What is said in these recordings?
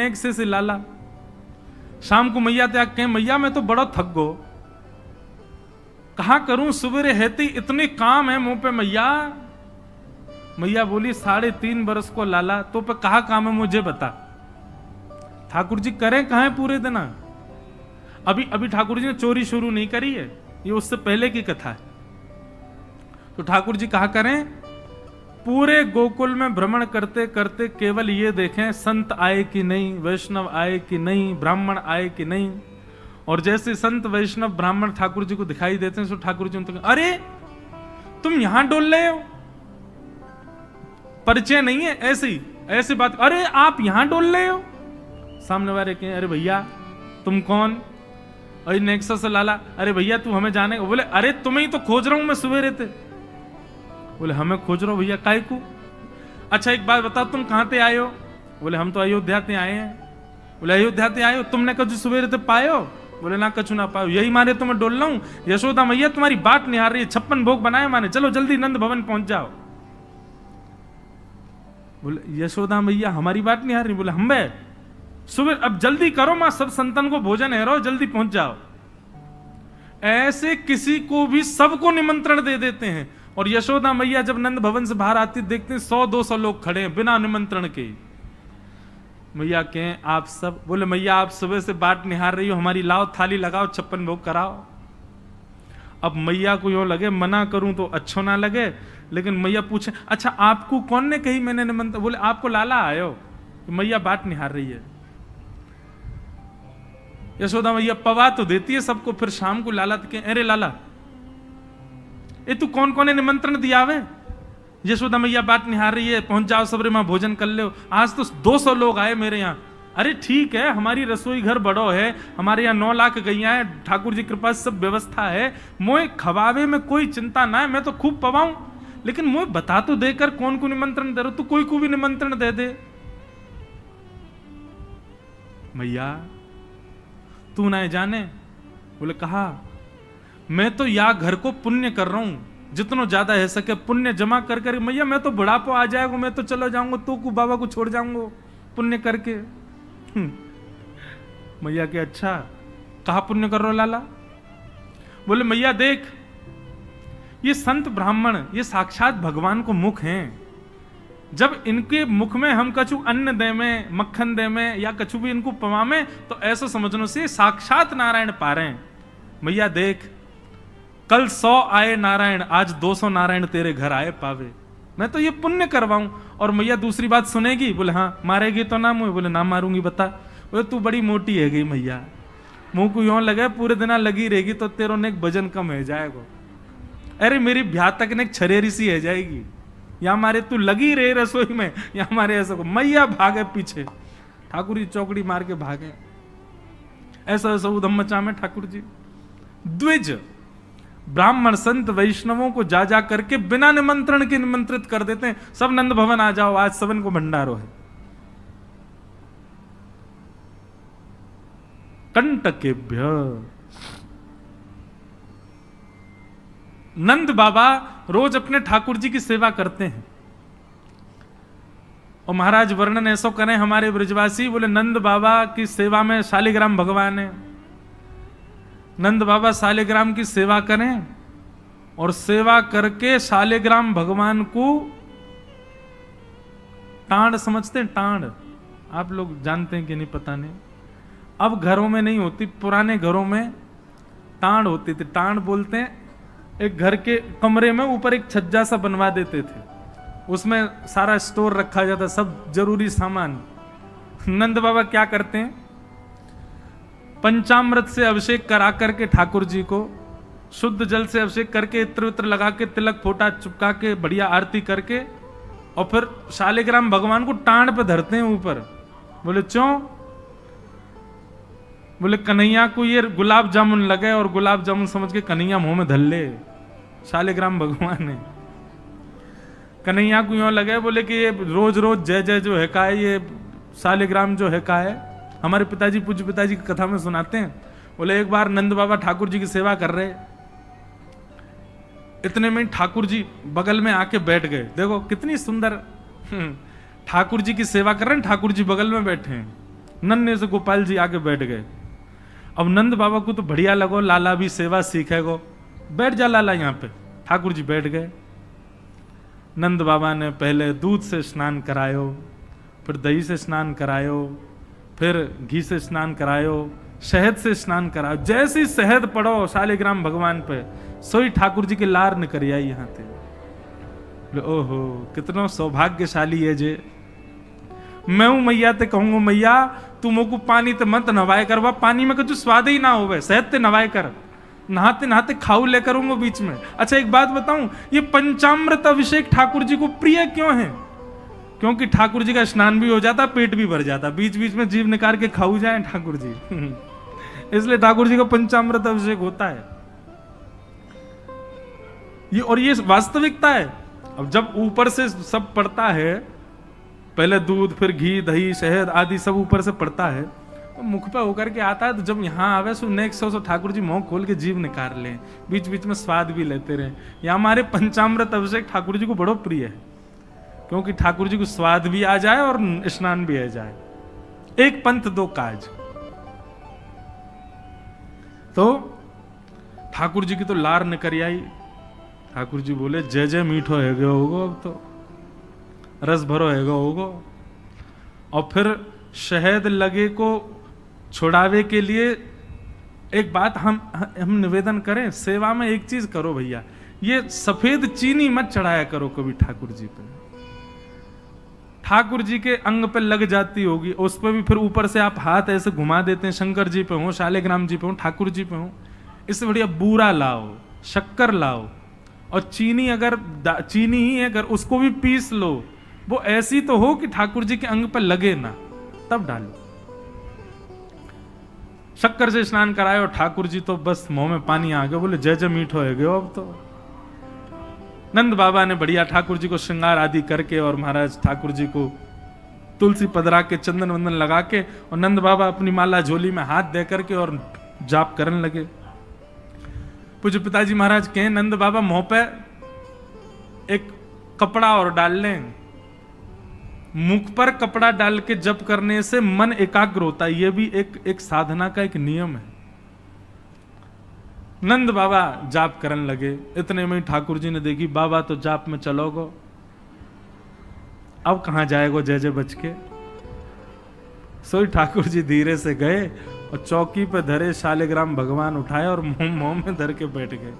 एक से लाला शाम को मैया त्याग कहें मैया मैं तो बड़ा थक गो, कहा करूं सुबह हेती इतने काम है मुंह पे मैया। मैया बोली 3.5 बरस को लाला तो पे कहा काम है मुझे बता। ठाकुर जी करें कहा पूरे दिन? अभी ठाकुर जी ने चोरी शुरू नहीं करी है, ये उससे पहले की कथा है। तो ठाकुर जी कहा करें पूरे गोकुल में भ्रमण करते करते केवल ये देखें संत आए कि नहीं, वैष्णव आए कि नहीं, ब्राह्मण आए कि नहीं। और जैसे संत वैष्णव ब्राह्मण ठाकुर जी को दिखाई देते हैं तो ठाकुर जी उनको अरे तुम यहां डोल रहे हो, परिचय नहीं है ऐसी बात, अरे आप यहां डोल रहे हो। सामने वाले कहें अरे भैया तुम कौन? अरे नेक्सा से लाला, अरे भैया तू हमें जाने? बोले अरे तुम्हें ही तो खोज रहा हूं मैं सुबह रहते। बोले हमें खोज रहा हो भैया काय को? अच्छा एक बात बताओ तुम कहां से आए हो? बोले हम तो अयोध्या से आए हैं। बोले अयोध्या से आए हो, तुमने कभी सुबह रहते पाए हो? बोले ना कछु ना पाओ, यही मारे तो मैं डोल रहा हूं। यशोदा मैया तुम्हारी बात निहार रही है, 56 भोग बनाए माने, चलो जल्दी नंद भवन पहुंच जाओ। बोले यशोदा मैया हमारी बात निहार रही? बोले हम बे सुबह अब जल्दी करो मां, सब संतन को भोजन है, रहो जल्दी पहुंच जाओ। ऐसे किसी को भी सबको निमंत्रण दे देते हैं। और यशोदा मैया जब नंद भवन से बाहर आती देखते हैं 100-200 लोग खड़े हैं बिना निमंत्रण के। मैया कहें आप सब? बोले मैया आप सुबह से बाट निहार रही हो हमारी, लाओ थाली लगाओ 56 भोग कराओ। अब मैया को यूं लगे मना करूं तो अच्छो ना लगे, लेकिन मैया पूछे अच्छा आपको कौन ने कही मैंने निमंत्रण? बोले आपको लाला आयो। मैया बाट निहार रही है। यशोदा मैया पवा तो देती है सबको, फिर शाम को लाला के अरे लाला ये तू कौन कौन ने निमंत्रण दिया वे? यशोदा मैया बात निहार रही है, पहुंच जाओ सबरे मां भोजन कर लो। आज तो 200 लोग आए मेरे यहाँ। अरे ठीक है हमारी रसोई घर बड़ो है, हमारे यहाँ 9 लाख गैया है, ठाकुर जी कृपा सब व्यवस्था है, मोए खवावे में कोई चिंता ना है, मैं तो खूब पवाऊं, लेकिन मोए बता तो देकर कौन को निमंत्रण दे रहे हो? तू कोई को भी निमंत्रण दे दे। मैया तू ना जाने? बोले कहा मैं तो या घर को पुण्य कर रहा हूं, जितना ज्यादा है सके पुण्य जमा कर कर। मैया मैं तो बुढ़ापा आ जाएगा, मैं तो चला जाऊंगा, तो को बाबा को छोड़ जाऊंगा पुण्य करके। मैया के अच्छा कहा पुण्य कर रहे हो लाला? बोले मैया देख ये संत ब्राह्मण ये साक्षात भगवान को मुख हैं, जब इनके मुख में हम कछु अन्न दे में, मक्खन दे में या कछु भी इनको पवामे तो ऐसा समझने से साक्षात नारायण पा रहे हैं। मैया देख कल 100 आए नारायण, आज 200 नारायण तेरे घर आए पावे, मैं तो ये पुण्य करवाऊं। और मैया दूसरी बात सुनेगी? बोले हाँ मारेगी तो ना मुझे? बोले ना मारूंगी बता। बोले तू बड़ी मोटी है गई मैया, मुंह को यूं लगे पूरे दिन लगी रहेगी तो तेरो ने वजन कम हो जाएगा। अरे मेरी ब्याह तक ने छरेरी सी है जाएगी, या हमारे तू लगी रहे रसोई में या हमारे ऐसा को। मैया भागे पीछे, ठाकुर जी चौकड़ी मार के भागे। ऐसा ऐसा उधम मचा में ठाकुर जी द्विज ब्राह्मण संत वैष्णवों को जा जा करके बिना निमंत्रण के निमंत्रित कर देते हैं। सब नंद भवन आ जाओ, आज सबन को भंडारो है। कंटकेभ्य नंद बाबा रोज अपने ठाकुर जी की सेवा करते हैं। और महाराज वर्णन ऐसा करें हमारे ब्रजवासी, बोले नंद बाबा की सेवा में शालिग्राम भगवान है। नंद बाबा शालिग्राम की सेवा करें और सेवा करके शालिग्राम भगवान को टांड समझते हैं। टांड आप लोग जानते हैं कि नहीं पता नहीं, अब घरों में नहीं होती, पुराने घरों में टांड होती थी। टांड बोलते हैं एक घर के कमरे में ऊपर एक छज्जा सा बनवा देते थे, उसमें सारा स्टोर रखा जाता, सब जरूरी सामान। नंद बाबा क्या करते हैं पंचामृत से अभिषेक करा करके ठाकुर जी को शुद्ध जल से अभिषेक करके इत्र वित्र लगा के तिलक फोटा चुपका के बढ़िया आरती करके और फिर शालिग्राम भगवान को टांड पे धरते हैं ऊपर। बोले क्यों? बोले कन्हैया को ये गुलाब जामुन लगे और गुलाब जामुन समझ के कन्हैया मुंह में धर ले। शालिग्राम भगवान है, कन्हैया को यूं लगे बोले कि ये रोज रोज जय जय जो है का है, ये शालिग्राम जो है का है। हमारे पिताजी पूज्य पिताजी की कथा में सुनाते हैं, बोले एक बार नंद बाबा ठाकुर जी की सेवा कर रहे, इतने में ठाकुर जी बगल में आके बैठ गए। देखो कितनी सुंदर ठाकुर जी की सेवा कर रहे हैं, ठाकुर जी बगल में बैठे हैं। नन्हे से गोपाल जी आके बैठ गए। अब नंद बाबा को तो बढ़िया लगो, लाला भी सेवा सीखेगो, बैठ जा लाला यहाँ पे। ठाकुर जी बैठ गए। नंद बाबा ने पहले दूध से स्नान करायो, फिर दही से स्नान करायो, फिर घी से स्नान करायो, शहद से स्नान करायो। जैसे ही शहद पड़ो शालिग्राम भगवान पे, सोई ठाकुर जी के लार न करिया यहाँ थे। ओहो कितना सौभाग्यशाली है जे। मैं हूं मैया ते कहूंगा मैया तू मोको पानी ते मत नवाए कर, वह पानी में कुछ स्वाद ही ना होवे, शहद ते नवाए कर, नहाते नहाते खाऊ ले करूंगा बीच में। अच्छा एक बात बताऊं, ये पंचामृत अभिषेक ठाकुर जी को प्रिय क्यों है? क्योंकि ठाकुर जी का स्नान भी हो जाता, पेट भी भर जाता, बीच बीच में जीव निकाल के खाऊ जाए ठाकुर जी इसलिए ठाकुर जी का पंचामृत अभिषेक होता है ये, और ये वास्तविकता है। अब जब ऊपर से सब पड़ता है, पहले दूध फिर घी दही शहद आदि सब ऊपर से पड़ता है, तो मुख पे होकर के आता है, तो जब यहाँ आवे so next so Thakur ji मुंह खोल के जीव निकाल लें, बीच बीच में स्वाद भी लेते रहे। या हमारे पंचामृत अभिषेक ठाकुर जी को बड़ो प्रिय है, क्योंकि ठाकुर जी को स्वाद भी आ जाए और स्नान भी आ जाए। एक पंथ दो काज। तो ठाकुर जी की तो लार न करी आई। ठाकुर जी बोले जय जय मीठो है गयो होगो, अब तो रस भरो है गयो होगो। और फिर शहद लगे को छुड़ावे के लिए एक बात हम निवेदन करें, सेवा में एक चीज करो भैया, ये सफेद चीनी मत चढ़ाया करो कभी ठाकुर जी पे। ठाकुर जी के अंग पे लग जाती होगी, उस पर भी फिर ऊपर से आप हाथ ऐसे घुमा देते हैं, शंकर जी पे हो, शालिग्राम जी पे हो, ठाकुर जी पे हो। इससे बढ़िया बूरा लाओ, शक्कर लाओ, और चीनी अगर चीनी ही अगर उसको भी पीस लो, वो ऐसी तो हो कि ठाकुर जी के अंग पे लगे ना, तब डालो। शक्कर से स्नान कराए और ठाकुर जी तो बस मुंह में पानी आ गया, बोले जय जय मीठो है गयो अब तो। नंद बाबा ने बढ़िया ठाकुर जी को श्रृंगार आदि करके और महाराज ठाकुर जी को तुलसी पदरा के चंदन वंदन लगा के, और नंद बाबा अपनी माला झोली में हाथ दे करके और जाप करने लगे। पूज्य पिताजी महाराज कहें नंद बाबा मुंह पे एक कपड़ा और डाल लें, मुख पर कपड़ा डाल के जप करने से मन एकाग्र होता है, यह भी एक साधना का एक नियम है। नंद बाबा जाप करने लगे। इतने में ठाकुर जी ने देखी बाबा तो जाप में चलोगो, अब कहां जाएगो जय जय बच के। सोई ठाकुर जी धीरे से गए और चौकी पे धरे शालिग्राम भगवान उठाए और मुंह में धर के बैठ गए,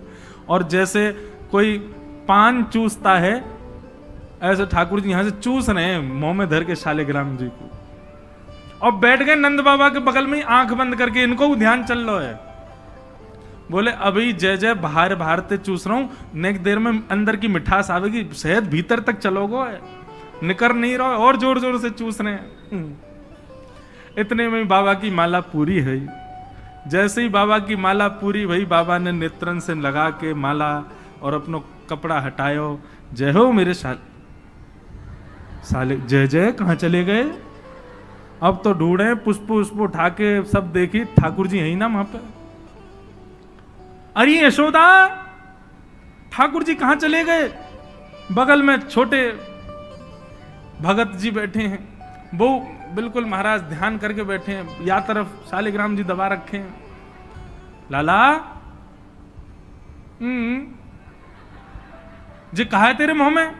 और जैसे कोई पान चूसता है ऐसे ठाकुर जी यहां से चूस रहे हैं मुंह में धर के शालिग्राम जी को, और बैठ गए नंद बाबा के बगल में, आंख बंद करके, इनको ध्यान चल रहा है। बोले अभी जय जय बाहर बाहर ते चूस रहा हूं, नेक्स्ट देर में अंदर की मिठास आवेगी, शहद भीतर तक चलोगो, निकर नहीं रहो, और जोर जोर से चूस रहे हैं। इतने में बाबा की माला पूरी है। जैसे ही बाबा की माला पूरी भई, बाबा ने नेत्रन से लगा के माला और अपनो कपड़ा हटायो। जय हो मेरे साले जय जय कहां चले गए? अब तो ढूंढे, पुष्प उष्प उठा के सब देखी, ठाकुर जी यही ना वहां पे। अरे यशोदा, ठाकुर जी कहां चले गए? बगल में छोटे भगत जी बैठे हैं, वो बिल्कुल महाराज ध्यान करके बैठे हैं, या तरफ शालिग्राम जी दबा रखे हैं। लाला जी कहा है तेरे मुंह में?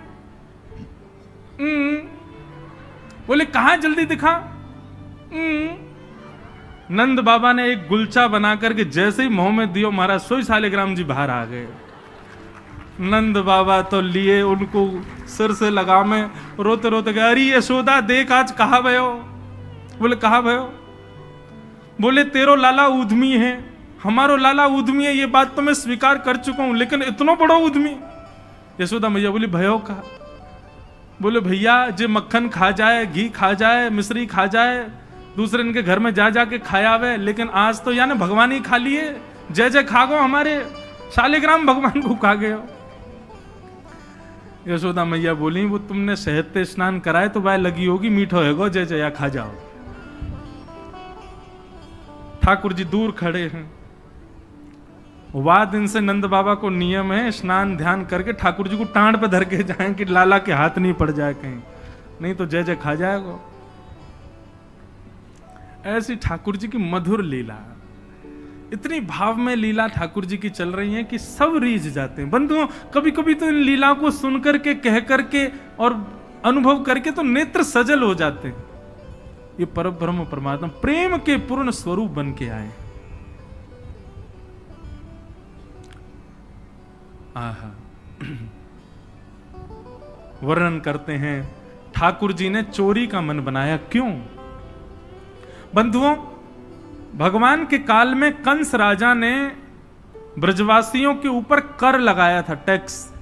बोले कहा जल्दी दिखा। नंद बाबा ने एक गुलचा बना करके जैसे ही मुंह में दियो, महाराज सोई शालिग्राम जी बाहर आ गए। नंद बाबा तो लिए उनको सिर से लगा में, रोते रोते गए, अरे यशोदा देख आज कहा भयो? बोले कहा भयो? बोले तेरो लाला उद्यमी है, हमारो लाला उद्यमी है, ये बात तो मैं स्वीकार कर चुका हूं, लेकिन इतना बड़ा उद्यमी? यशोदा मैया बोली भयो का? बोले भैया जे मक्खन खा जाए, घी खा जाए, मिश्री खा जाए, दूसरे इनके घर में जा जाके खाया हुए, लेकिन आज तो यानी भगवान ही खा लिए, जय जय खा गो, हमारे शालिग्राम भगवान को खा गए हो। यशोदा मैया बोली वो तुमने शहद से स्नान कराए तो वह लगी होगी, मीठो है गो, जय जय या खा जाओ। ठाकुर जी दूर खड़े हैं। वाह दिन से नंद बाबा को नियम है स्नान ध्यान करके ठाकुर जी को टांड पे धर के जाएं कि लाला के हाथ नहीं पड़ जाए कहीं, नहीं तो जय जय खा जाएगा। ऐसी ठाकुर जी की मधुर लीला, इतनी भाव में लीला ठाकुर जी की चल रही है कि सब रीझ जाते हैं। बंधुओं, कभी कभी तो इन लीला को सुन करके, कह करके और अनुभव करके तो नेत्र सजल हो जाते हैं। ये परब्रह्म परमात्मा प्रेम के पूर्ण स्वरूप बन के आए। आहा, वर्णन करते हैं ठाकुर जी ने चोरी का मन बनाया। क्यों? बंधुओं, भगवान के काल में कंस राजा ने ब्रजवासियों के ऊपर कर लगाया था, टैक्स।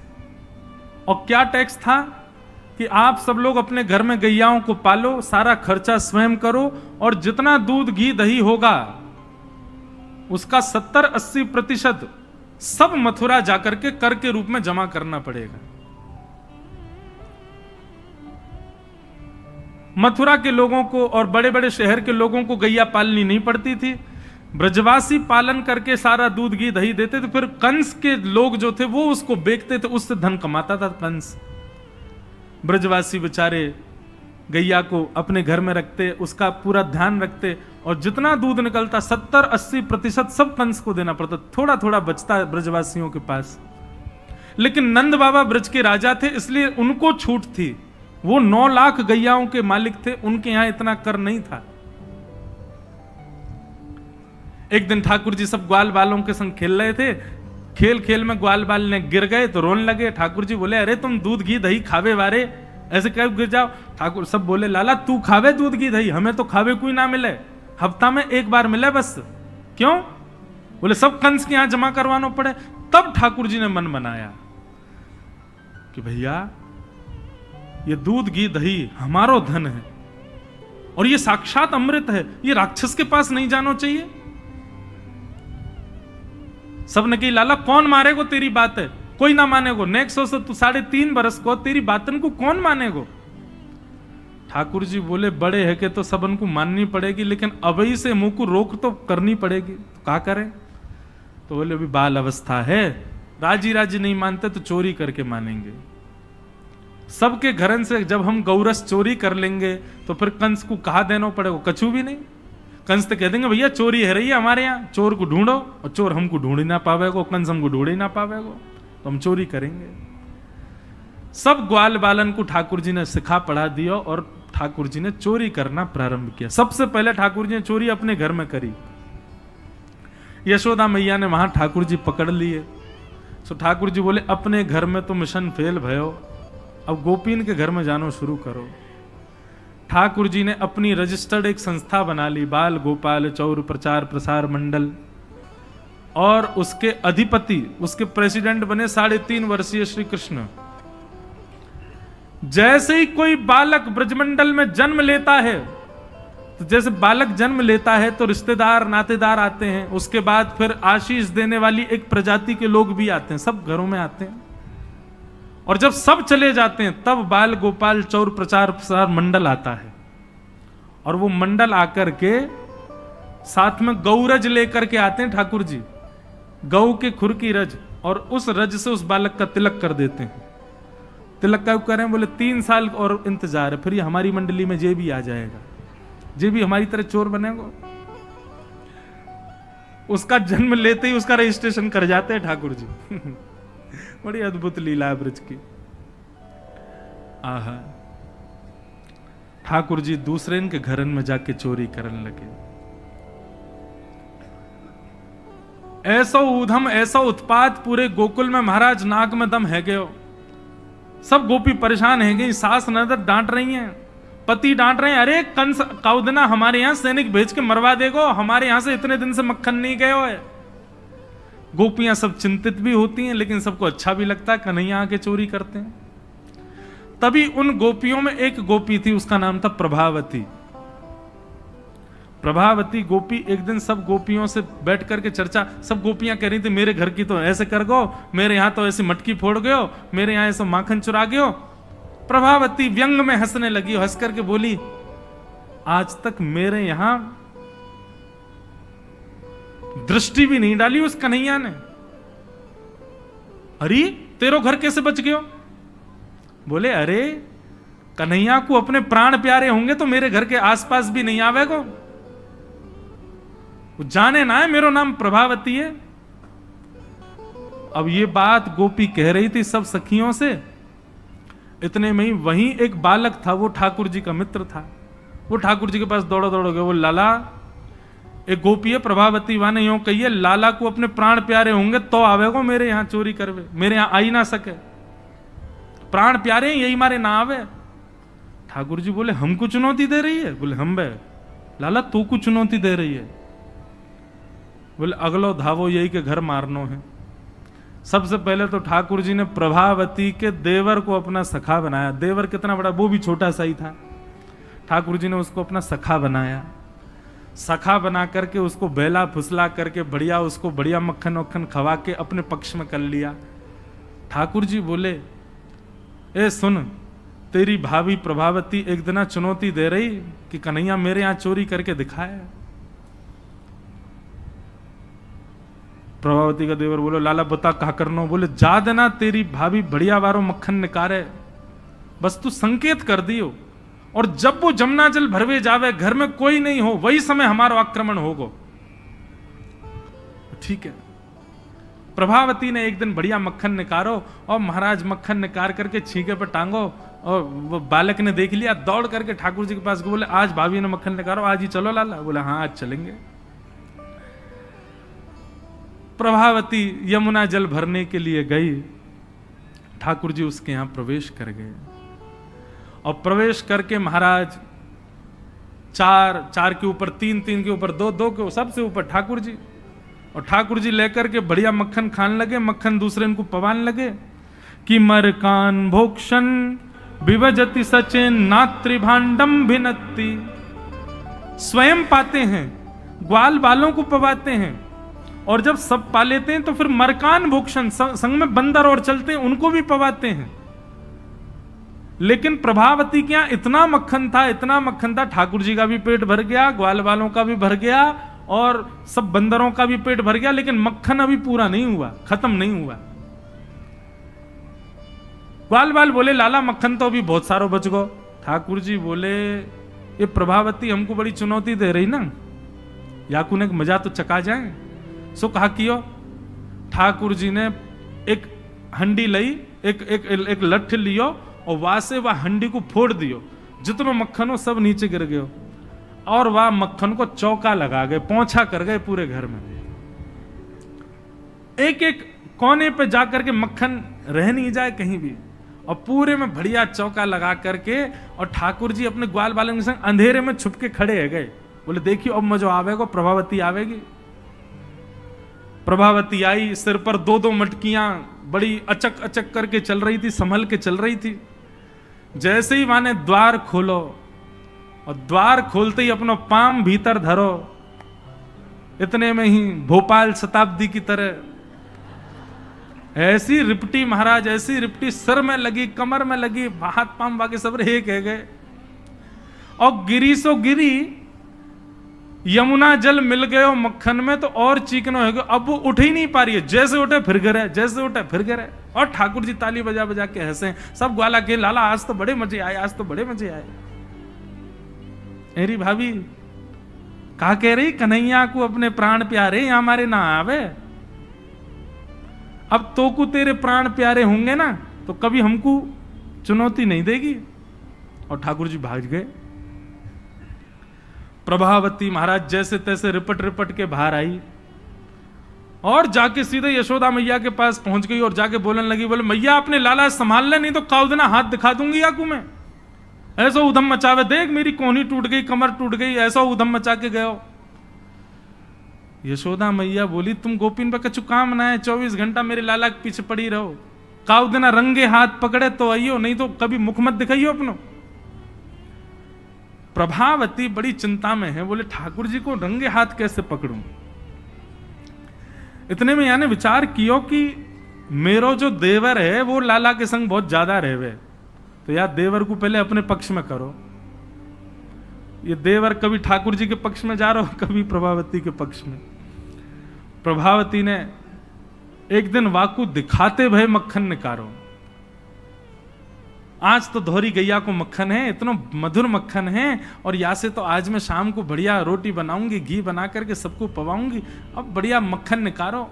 और क्या टैक्स था कि आप सब लोग अपने घर में गैयाओं को पालो, सारा खर्चा स्वयं करो, और जितना दूध घी दही होगा उसका 70-80% सब मथुरा जाकर के कर के रूप में जमा करना पड़ेगा। मथुरा के लोगों को और बड़े बड़े शहर के लोगों को गैया पालनी नहीं पड़ती थी, ब्रजवासी पालन करके सारा दूध घी दही देते थे। फिर कंस के लोग जो थे वो उसको बेचते थे, उससे धन कमाता था कंस। ब्रजवासी बेचारे गैया को अपने घर में रखते, उसका पूरा ध्यान रखते, और जितना दूध निकलता 70-80% सब कंस को देना पड़ता, थोड़ा थोड़ा बचता ब्रजवासियों के पास। लेकिन नंद बाबा ब्रज के राजा थे, इसलिए उनको छूट थी। वो 9 लाख गैयाओं के मालिक थे, उनके यहां इतना कर नहीं था। एक दिन ठाकुर जी सब ग्वाल बालों के संग खेल रहे थे, खेल खेल में ग्वाल बाल ने गिर गए तो रोने लगे। ठाकुर जी बोले, अरे तुम दूध घी दही खावे वारे, ऐसे कब गिर जाओ? ठाकुर सब बोले, लाला तू खावे दूध घी दही, हमें तो खावे कोई ना मिले, हफ्ता में एक बार मिले बस। क्यों? बोले सब कंस के यहां जमा करवाना पड़े। तब ठाकुर जी ने मन बनाया कि भैया ये दूध घी दही हमारो धन है, और ये साक्षात अमृत है, ये राक्षस के पास नहीं जाना चाहिए। सबने कही, लाला कौन मारेगो तेरी बात है? कोई ना मानेगो। नेक्स्ट से तू 3.5 बरस को तेरी बातन को कौन मानेगो? ठाकुर जी बोले, बड़े है कि तो सबन को माननी पड़ेगी, लेकिन अभी से मुंह को रोक तो करनी पड़ेगी। तो क्या करें? तो बोले अभी बाल अवस्था है, राजी राजी नहीं मानते तो चोरी करके मानेंगे। सबके घरन से जब हम गौरस चोरी कर लेंगे तो फिर कंस को कहा देना पड़ेगा? कछु भी नहीं। कंस तो कह देंगे, भैया चोरी है रही है हमारे यहाँ, चोर को ढूंढो, और चोर हमको ढूंढ ही ना पावेगो, कंस हमको ढूंढ ही ना पावेगो, तो हम चोरी करेंगे। सब ग्वाल बालन को ठाकुर जी ने सिखा पढ़ा दिया, और ठाकुर जी ने चोरी करना प्रारंभ किया। सबसे पहले ठाकुर जी ने चोरी अपने घर में करी। यशोदा मैया ने वहां ठाकुर जी पकड़ लिए। तो ठाकुर जी बोले, अपने घर में तो मिशन फेल भयो, अब गोपीन के घर में जानो शुरू करो। ठाकुर जी ने अपनी रजिस्टर्ड एक संस्था बना ली, बाल गोपाल चौर प्रचार प्रसार मंडल, और उसके अधिपति, उसके प्रेसिडेंट बने 3.5 वर्षीय श्री कृष्ण। जैसे ही कोई बालक ब्रजमंडल में जन्म लेता है, तो जैसे बालक जन्म लेता है तो रिश्तेदार नातेदार आते हैं, उसके बाद फिर आशीष देने वाली एक प्रजाति के लोग भी आते हैं, सब घरों में आते हैं। और जब सब चले जाते हैं तब बाल गोपाल चौर प्रचार प्रसार मंडल आता है, और वो मंडल आकर के साथ में गौरज लेकर के आते हैं ठाकुर जी, गौ के खुर की रज, और उस रज से उस बालक का तिलक कर देते हैं। तिलक का करें? बोले 3 साल और इंतजार है, फिर ये हमारी मंडली में जे भी आ जाएगा, जे भी हमारी तरह चोर बनेगा। उसका जन्म लेते ही उसका रजिस्ट्रेशन कर जाते हैं ठाकुर जी। बड़ी अद्भुत लीला है ब्रज की। आहा, ठाकुर जी दूसरे के घरन में जाके चोरी करने लगे। ऐसा ऊधम, ऐसा उत्पात पूरे गोकुल में, महाराज नाक में दम है गयो। सब गोपी परेशान है गई, सास ननद डांट रही हैं, पति डांट रहे हैं, अरे कंस काउदना हमारे यहां सैनिक भेज के मरवा देगो, हमारे यहां से इतने दिन से मक्खन नहीं गयो है। गोपियां सब चिंतित भी होती हैं, लेकिन सबको अच्छा भी लगता है, कन्हैया आके चोरी करते हैं। तभी उन गोपियों में एक गोपी थी, उसका नाम था प्रभावती। प्रभावती गोपी एक दिन सब गोपियों से बैठ करके चर्चा, सब गोपियां कह रही थी, मेरे घर की तो ऐसे कर गो, मेरे यहां तो ऐसी मटकी फोड़ गयो, मेरे यहां ऐसा माखन चुरा गयो। प्रभावती व्यंग में हंसने लगी, हंस करके बोली, आज तक मेरे यहां दृष्टि भी नहीं डाली उस कन्हैया ने। अरे तेरो घर कैसे बच गयो? बोले, अरे कन्हैया को अपने प्राण प्यारे होंगे तो मेरे घर के आसपास भी नहीं आवेगो। वो जाने ना है मेरो नाम प्रभावती है। अब ये बात गोपी कह रही थी सब सखियों से। इतने में ही वहीं एक बालक था, वो ठाकुर जी का मित्र था। वो ठाकुर जी के पास दौड़ो दौड़ो गए। वो लाला, एक गोपी है प्रभावती, वाने यूं कहिए लाला को अपने प्राण प्यारे होंगे तो आवेगो मेरे यहाँ चोरी करवे, मेरे यहाँ आ ही ना सके। प्राण प्यारे यही मारे ना आवे। ठाकुर जी बोले हमको चुनौती दे रही है? बोले हम बे लाला तू को चुनौती दे रही है। बोले अगलो धावो यही के घर मारनो है। सबसे पहले तो ठाकुर जी ने प्रभावती के देवर को अपना सखा बनाया। देवर कितना बड़ा, वो भी छोटा सा ही था। ठाकुर जी ने उसको अपना सखा बनाया। सखा बना करके उसको बेला फुसला करके बढ़िया उसको बढ़िया मक्खन वक्खन खवा के अपने पक्ष में कर लिया। ठाकुर जी बोले ए सुन, तेरी भाभी प्रभावती एक दिन चुनौती दे रही कि कन्हैया मेरे यहां चोरी करके दिखाए। प्रभावती का देवर बोलो लाला बता कहा करनो। बोले जा देना तेरी भाभी बढ़िया वारो मक्खन निकारे, बस तू संकेत कर दियो, और जब वो जमुना जल भरवे जावे घर में कोई नहीं हो वही समय हमारा आक्रमण होगो। ठीक है। प्रभावती ने एक दिन बढ़िया मक्खन निकारो और महाराज मक्खन निकाल करके छींके पर टांगो, और वो बालक ने देख लिया, दौड़ करके ठाकुर जी के पास बोले आज भाभी ने मक्खन निकालो, आज ही चलो लाला। बोले हाँ आज चलेंगे। प्रभावती यमुना जल भरने के लिए गई। ठाकुर जी उसके यहां प्रवेश कर गए, और प्रवेश करके महाराज चार चार के ऊपर तीन, तीन के ऊपर दो, दो के सबसे ऊपर ठाकुर जी, और ठाकुर जी लेकर के बढ़िया मक्खन खाने लगे। मक्खन दूसरे इनको पवान लगे कि मरकान भोक्षण विभजति सचेन नात्रिभांडम भिनत्ति। स्वयं पाते हैं, ग्वाल बालों को पवाते हैं, और जब सब पा लेते हैं तो फिर मरकान भोक्षण संग में बंदर और चलते हैं उनको भी पवाते हैं। लेकिन प्रभावती के यहां इतना मक्खन था, इतना मक्खन था, ठाकुर जी का भी पेट भर गया, ग्वाल वालों का भी भर गया, और सब बंदरों का भी पेट भर गया, लेकिन मक्खन अभी पूरा नहीं हुआ, खत्म नहीं हुआ। ग्वाल बाल बोले लाला मक्खन तो अभी बहुत सारो बच गो। ठाकुर जी बोले ये प्रभावती हमको बड़ी चुनौती दे रही ना, याकू ने मजा तो चका जाए। सो कहा कियो। ठाकुर जी ने एक हंडी लई, एक लठ लियो, और वहां से वह हंडी को फोड़ दियो, जितना मक्खन हो सब नीचे गिर गयो, और वह मक्खन को चौका लगा गए, पोंछा कर गए पूरे घर में। एक एक कोने पे जाकर के मक्खन रह नहीं जाए कहीं भी, और पूरे में बढ़िया चौका लगा करके, और ठाकुर जी अपने ग्वाल बालों के संग अंधेरे में छुप के खड़े है गए। बोले देखियो अब मजो आवेगा, प्रभावती आवेगी। प्रभावती आई, सिर पर दो दो मटकियां बड़ी अचक अचक करके चल रही थी, संभल के चल रही थी। जैसे ही माने द्वार खोलो, और द्वार खोलते ही अपना पाम भीतर धरो, इतने में ही भोपाल शताब्दी की तरह ऐसी रिपटी महाराज, ऐसी रिपटी सिर में लगी, कमर में लगी, हाथ पाम बाकी सब रहे कह गए, और गिरी सो गिरी। यमुना जल मिल गए मक्खन में तो और चीकना हो गया। अब वो उठ ही नहीं पा रही है, जैसे उठे फिर गिरे, जैसे उठे फिर गिरे। और ठाकुर जी ताली बजा बजा के हंसे, सब ग्वाला के लाला आज तो बड़े मजे आए, आज तो बड़े मजे आए। मेरी भाभी कहा कह रही कन्हैया को अपने प्राण प्यारे यहाँ हमारे ना आवे। अब तो को तेरे प्राण प्यारे होंगे ना तो कभी हमको चुनौती नहीं देगी। और ठाकुर जी भाग गए। प्रभावती महाराज जैसे तैसे रिपट रिपट के बाहर आई, और जाके सीधे यशोदा मैया के पास पहुंच गई, और जाके बोलने लगी, बोले मैया अपने लाला संभाल ले, नहीं तो काउदना हाथ दिखा दूंगी याकू में। ऐसा उधम मचावे, देख मेरी कोहनी टूट गई, कमर टूट गई, ऐसा उधम मचा के गए हो। यशोदा मैया बोली तुम गोपिन पे कछु काम ना है, 24 घंटा मेरे लाला के पीछे पड़ी रहो, काउदना रंगे हाथ पकड़े तो आइयो, नहीं तो कभी मुख मत दिखाइयो अपनो। प्रभावती बड़ी चिंता में है, बोले ठाकुर जी को रंगे हाथ कैसे पकड़ूं। इतने में यानी विचार कियो कि मेरो जो देवर है वो लाला के संग बहुत ज्यादा रहवे, तो यार देवर को पहले अपने पक्ष में करो। ये देवर कभी ठाकुर जी के पक्ष में जा रहा हो, कभी प्रभावती के पक्ष में। प्रभावती ने एक दिन वाकू दिखाते भय मक्खन निकारो, आज तो धोरी गैया को मक्खन है, इतना मधुर मक्खन है, और यहाँ से तो आज मैं शाम को बढ़िया रोटी बनाऊंगी, घी बना करके सबको पवाऊंगी, अब बढ़िया मक्खन निकारो।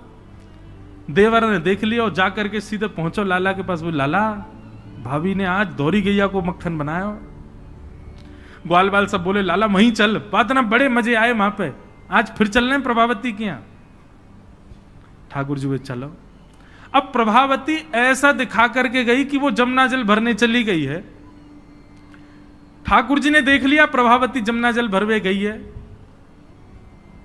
देवर ने देख लिया और जा करके सीधे पहुंचो लाला के पास, बोले लाला भाभी ने आज धोरी गैया को मक्खन बनाया। ग्वाल बाल सब बोले लाला वहीं चल, बात ना बड़े मजे आए वहां पे, आज फिर चल रहे प्रभावती के यहां। ठाकुर जी बोले चलो। अब प्रभावती ऐसा दिखा करके गई कि वो जमुना जल भरने चली गई है। ठाकुर जी ने देख लिया प्रभावती जमुना जल भरवे गई है,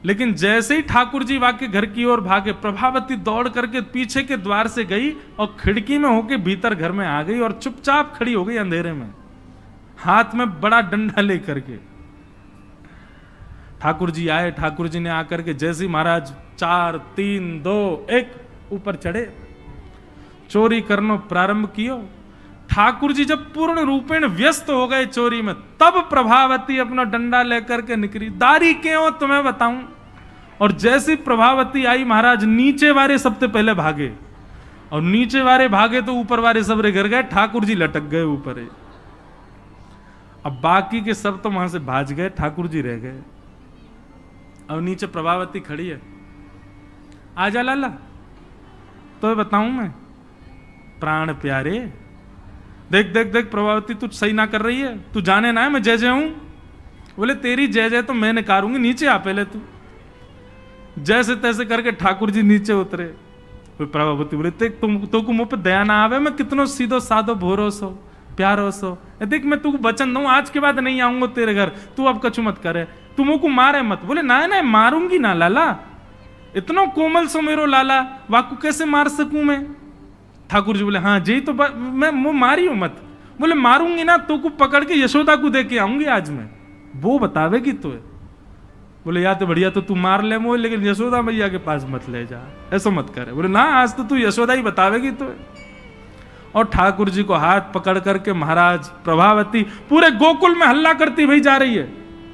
लेकिन जैसे ही ठाकुर जी वाके घर की ओर भागे, प्रभावती दौड़ करके पीछे के द्वार से गई और खिड़की में होके भीतर घर में आ गई और चुपचाप खड़ी हो गई अंधेरे में, हाथ में बड़ा डंडा लेकर के। ठाकुर जी आए, ठाकुर जी ने आकर के जैसे महाराज 4 3 2 1 ऊपर चढ़े, चोरी करनो प्रारंभ कियो। ठाकुर जी जब पूर्ण रूपेण व्यस्त हो गए चोरी में, तब प्रभावती अपना डंडा लेकर के निकली। दारी क्यों तुम्हें बताऊं। और जैसी प्रभावती आई महाराज, नीचे वाले सबसे पहले भागे, और नीचे वाले भागे तो ऊपर वाले सब गिर गए, ठाकुर जी लटक गए ऊपर। अब बाकी के सब तो वहां से भाज गए, ठाकुर जी रह गए। और नीचे प्रभावती खड़ी है, आजा लाला तो बताऊं मैं। प्राण प्यारे, देख देख देख प्रभावती तू सही ना कर रही है, तू जाने ना है मैं जय जय हूं। बोले तेरी जय जय तो मैं निकारूंगी, नीचे आ पहले तू। जैसे तैसे करके ठाकुर जी नीचे उतरे। प्रभावती बोले देख तुम तो को मुंह पे दया ना आवे, मैं कितनो सीधो साधो भोरोसो प्यारोसो, देख मैं तू वचन दूं आज के बाद नहीं आऊंगा तेरे घर, तू अब कछु मत करे, तू मुंह को मारे मत। बोले ना ना मारूंगी ना लाला, इतना कोमल सो मेरो लाला, वाकू कैसे मार सकूं मैं। ठाकुर जी बोले हाँ जी तो मैं मारी हूं मत। बोले मारूंगी ना तो को पकड़ के यशोदा को दे के आऊंगी आज मैं, वो बतावेगी तो। बोले या तो बढ़िया तो तू मार ले मोह, लेकिन यशोदा मैया के पास मत ले जा, ऐसा मत करे। बोले ना आज तो तू यशोदा ही बतावेगी तो। और ठाकुर जी को हाथ पकड़ करके महाराज प्रभावती पूरे गोकुल में हल्ला करती हुई जा रही है,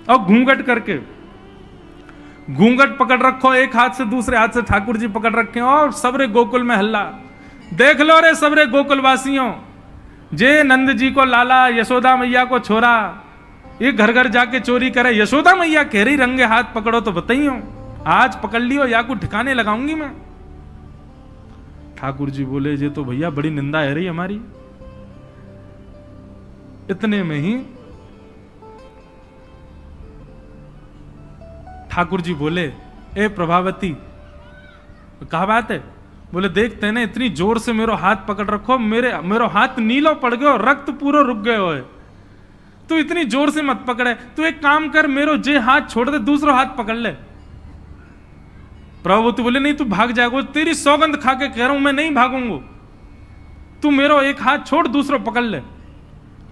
और घूंघट करके, घूंघट पकड़ रखो एक हाथ से, दूसरे हाथ से ठाकुर जी पकड़ रखे, और सबरे गोकुल में हल्ला। देख लो रे सबरे गोकुल वासियों, जे नंद जी को लाला, यशोदा मैया को छोरा, ये घर घर जाके चोरी करे। यशोदा मैया कह रही रंगे हाथ पकड़ो तो बताइयो, आज पकड़ लियो या को ठिकाने लगाऊंगी मैं। ठाकुर जी बोले ये तो भैया बड़ी निंदा है रही हमारी। इतने में ही ठाकुर जी बोले ए प्रभावती, कहा बात है। बोले देख तेने इतनी जोर से मेरो हाथ पकड़ रखो, मेरो हाथ नीलो पड़ गयो, रक्त पूरा रुक गयो है, तू इतनी जोर से मत पकड़े, तू एक काम कर मेरो जे हाथ छोड़ दे, दूसरा हाथ पकड़ ले। प्रभावती बोले नहीं तू भाग जाएगा, तेरी सौगंध खा के कह रहा हूं मैं नहीं भागूंगा, तू मेरो एक हाथ छोड़ दूसरा पकड़ ले।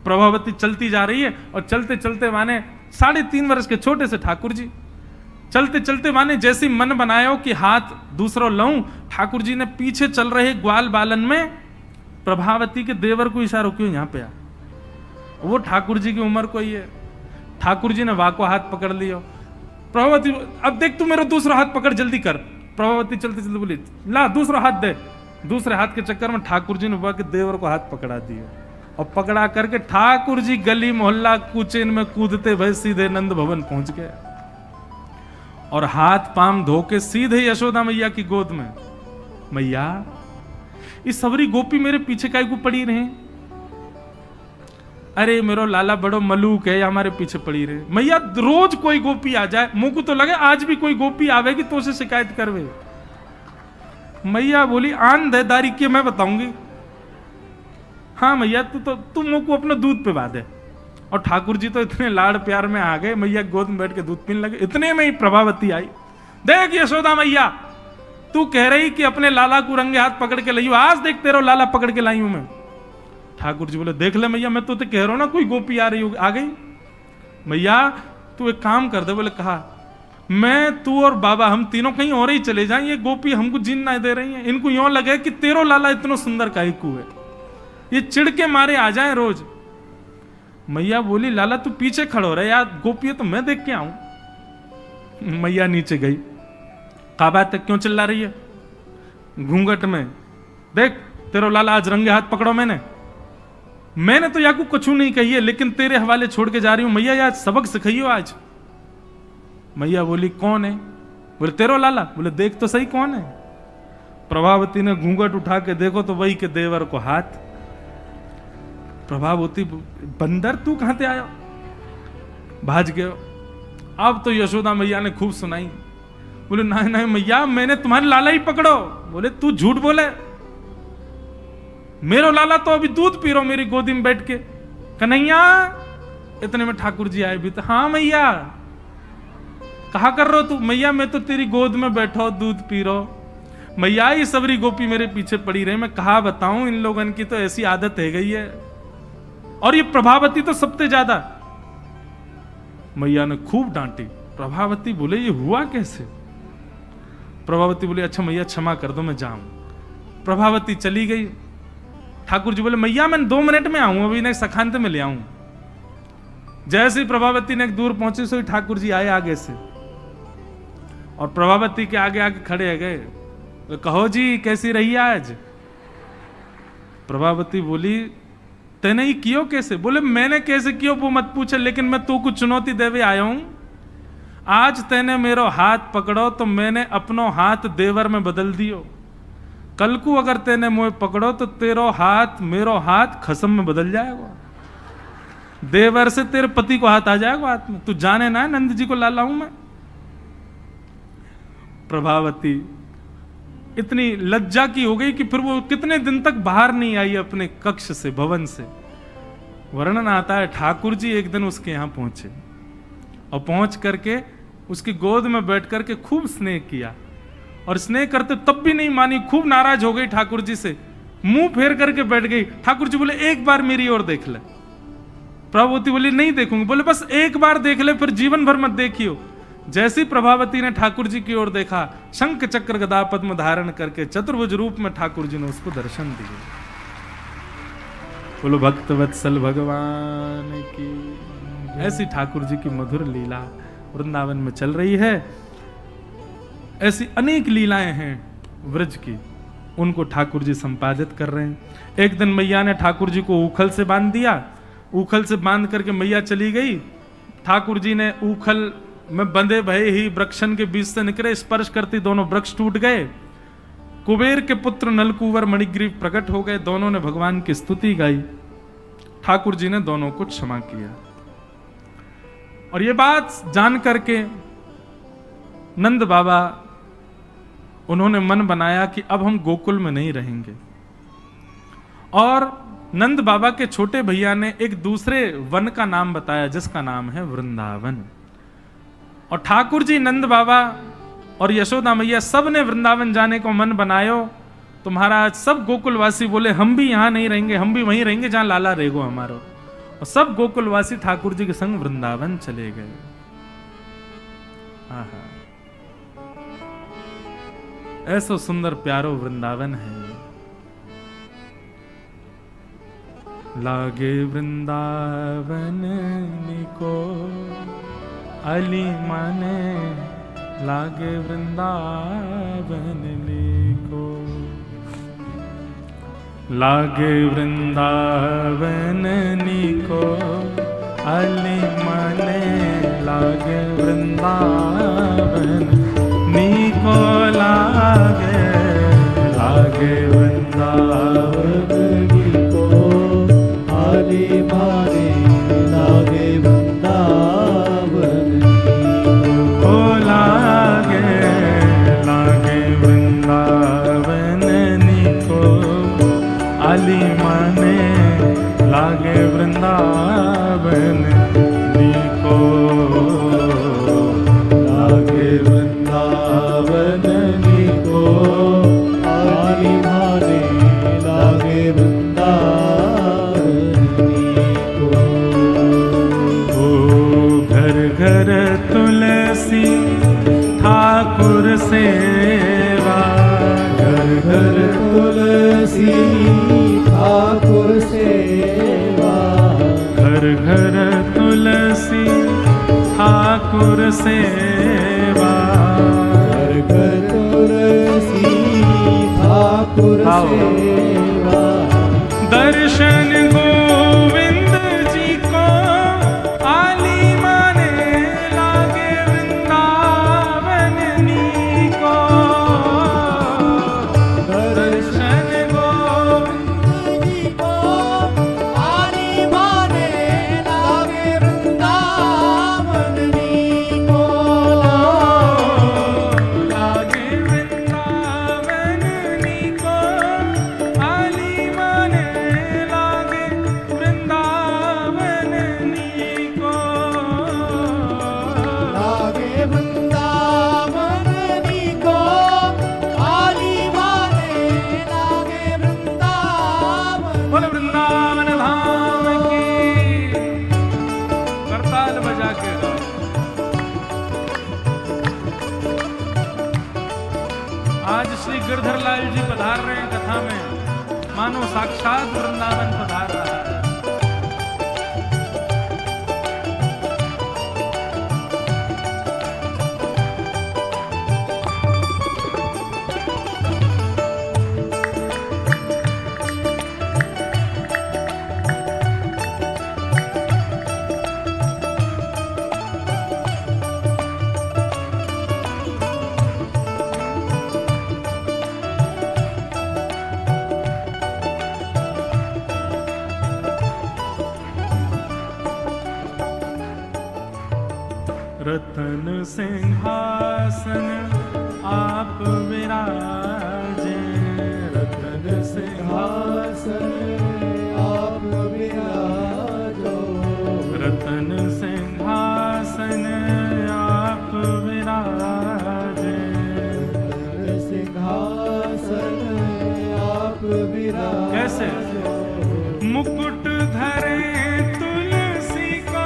प्रभावती चलती जा रही है, और चलते चलते माने 3.5 वर्ष के छोटे से ठाकुर जी चलते चलते माने जैसी मन बनायो कि हाथ दूसरा लाऊं, ठाकुर जी ने पीछे चल रहे ग्वाल बालन में प्रभावती के देवर को इशारा क्यों यहां पे आ, वो ठाकुर जी की उम्र को ही है। ठाकुर जी ने वाको हाथ पकड़ लियो। प्रभावती अब देख तू मेरा दूसरा हाथ पकड़ जल्दी कर। प्रभावती चलते चलते बोली ला दूसरा हाथ दे। दूसरे हाथ के चक्कर में ठाकुर जी ने वह के देवर को हाथ पकड़ा दिया, और पकड़ा करके ठाकुर जी गली मोहल्ला कुचेन में कूदते भय सीधे नंद भवन पहुंच गए, और हाथ पाम धो के सीधे यशोदा मैया की गोद में। मैया इस सबरी गोपी मेरे पीछे काहे को पड़ी रहे, अरे मेरो लाला बड़ो मलूक है, हमारे पीछे पड़ी रहे। मैया रोज कोई गोपी आ जाए, मुंह को तो लगे आज भी कोई गोपी आवेगी तो उसे शिकायत करवे। मैया बोली आन देदारी के मैं बताऊंगी। हाँ मैया तू मुंह को अपने दूध पे बांधे। और ठाकुर जी तो इतने लाड़ प्यार में आ गए, मैया गोद में बैठ के दूध पीने लगे। इतने में ही प्रभावती आई, देख यशोदा मैया तू कह रही कि अपने लाला को रंगे हाथ पकड़ के लाई, आज देख तेरा लाला पकड़ के लाई हूं मैं। ठाकुर जी बोले देख ले मैया मैं तो कह रहा हूं ना कोई गोपी आ रही होगी, आ गई। मैया तू एक काम कर दे। बोले कहा मैं तू और बाबा हम तीनों कहीं और ही चले जाएं, ये गोपी हमको जीन ना दे रही है, इनको यूं लगे कि तेरो लाला इतना सुंदर काहे है, ये चिढ़ के मारे आ जाए रोज। मैया बोली लाला तू पीछे खड़ो रहे यार, गोपी है तो मैं देख के आऊं। मैया नीचे गई, कहा बात है क्यों चिल्ला रही है घूंघट में, देख तेरो लाला आज रंगे हाथ पकड़ो मैंने। मैंने तो याकू कछु नहीं कही है, लेकिन तेरे हवाले छोड़ के जा रही हूं। मैया यार सबक सिखाइयो आज। मैया बोली कौन है? बोले तेरो लाला। बोले देख तो सही कौन है। प्रभावती ने घूंघट उठा के देखो तो वही के देवर को हाथ। प्रभावती बंदर तू कहां से आया? भाज गयो। अब तो यशोदा मैया ने खूब सुनाई। बोले नहीं नहीं मैया मैंने तुम्हारे लाला ही पकड़ो। बोले तू झूठ बोले, मेरो लाला तो अभी दूध पी रहा मेरी गोदी में बैठ के। कन्हैया, इतने में ठाकुर जी आए भी तो। हाँ मैया, कहा कर रहे हो तू? मैया मैं तो तेरी गोद में बैठो दूध पी रहा। मैया ये सबरी गोपी मेरे पीछे पड़ी रही, मैं कहा बताऊं, इन लोगों की तो ऐसी आदत है गई है। और ये प्रभावती तो सबसे ज्यादा। मैया ने खूब डांटी। प्रभावती बोले ये हुआ कैसे? प्रभावती बोले अच्छा मैया क्षमा कर दो, मैं जाऊं। प्रभावती चली गई। ठाकुर जी बोले मैया मैं 2 मिनट में आऊं, अभी इन्हें सखांत में ले आऊं। जैसे ही प्रभावती ने दूर पहुंचे सो ठाकुर जी आए आगे से, और प्रभावती के आगे आगे खड़े हो गए। तो कहो जी कैसी रही आज? प्रभावती बोली तेने ही कियो कैसे? बोले मैंने कैसे कियो वो मत पूछे, लेकिन मैं तो कुछ चुनौती देवे आया हूं। आज तेने मेरो हाथ पकड़ो तो मैंने अपनो हाथ देवर में बदल दियो। कल को अगर तेने मुझे पकड़ो तो तेरो हाथ मेरो हाथ खसम में बदल जाएगा। देवर से तेरे पति को हाथ आ जाएगा हाथ में। तू जाने ना नंद जी को लाला हूं मैं। प्रभावती इतनी लज्जा की हो गई कि फिर वो कितने दिन तक बाहर नहीं आई अपने कक्ष से, भवन से। वर्णन आता है ठाकुर जी एक दिन उसके यहां पहुंचे और पहुंच करके उसकी गोद में बैठ करके खूब स्नेह किया। और स्नेह करते तब भी नहीं मानी, खूब नाराज हो गई ठाकुर जी से, मुंह फेर करके बैठ गई। ठाकुर जी बोले एक बार मेरी ओर देख ले। प्रभावती बोली नहीं देखूंगी। बोले बस एक बार देख ले, फिर जीवन भर मत देखियो। जैसी प्रभावती ने ठाकुर जी की ओर देखा, शंख चक्र गदा पद्म धारण करके चतुर्भुज रूप में ठाकुर जी ने उसको दर्शन दिए। बोलो भक्त वत्सल भगवान की। ऐसी ठाकुर जी की मधुर लीला वृंदावन में चल रही है। ऐसी अनेक लीलाएं हैं व्रज की, उनको ठाकुर जी संपादित कर रहे हैं। एक दिन मैया ने ठाकुर जी को ऊखल से बांध दिया। ऊखल से बांध करके मैया चली गई। ठाकुर जी ने ऊखल में बंधे भये ही वृक्षन के बीच से निकले, स्पर्श करती दोनों वृक्ष टूट गए। कुबेर के पुत्र नलकुवर मणिग्रीव प्रकट हो गए। दोनों ने भगवान की स्तुति गाई। ठाकुर जी ने दोनों को क्षमा किया। और ये बात जान करके नंद बाबा उन्होंने मन बनाया कि अब हम गोकुल में नहीं रहेंगे। और नंद बाबा के छोटे भैया ने एक दूसरे वन का नाम बताया जिसका नाम है वृंदावन। और ठाकुर जी, नंद बाबा और यशोदा मैया सब ने वृंदावन जाने को मन बनायो। तो महाराज सब गोकुलवासी बोले हम भी यहां नहीं रहेंगे, हम भी वहीं रहेंगे जहां लाला रहेगो हमारो। और सब गोकुलवासी ठाकुर जी के संग वृंदावन चले गए। आहा, ऐसो सुंदर प्यारो वृंदावन है। लागे वृंदावन निको अली माने, लागे वृंदावन निको। लागे वृंदावन निको अली माने, लागे वृंदावन निको लागे, लागे वृंदावन निको आले मारे, लागे वृंदावन निको लागे, लागे वृंदावन निको आली माने, लागे वृंदावन निको, लागे वृंदावन निको आली माने, लागे वृंदावन निको। ओ घर घर तुलसी ठाकुर सेवा, घर घर तुलसी ठाकुर सेवा, घर घर तुलसी ठाकुर सेवा, घर घर तुलसी ठाकुर सेवा। दर्शन गो श्री गिरधर लाल जी पधार रहे हैं कथा में, मानो साक्षात वृंदावन पधार रहा है। रतन सिंहासन आप विराजे, रतन सिंहासन आप विराजो, रतन सिंहासन आप विराजे, रतन सिंहासन आप विराजो। कैसे? मुकुट धरे तुलसी को,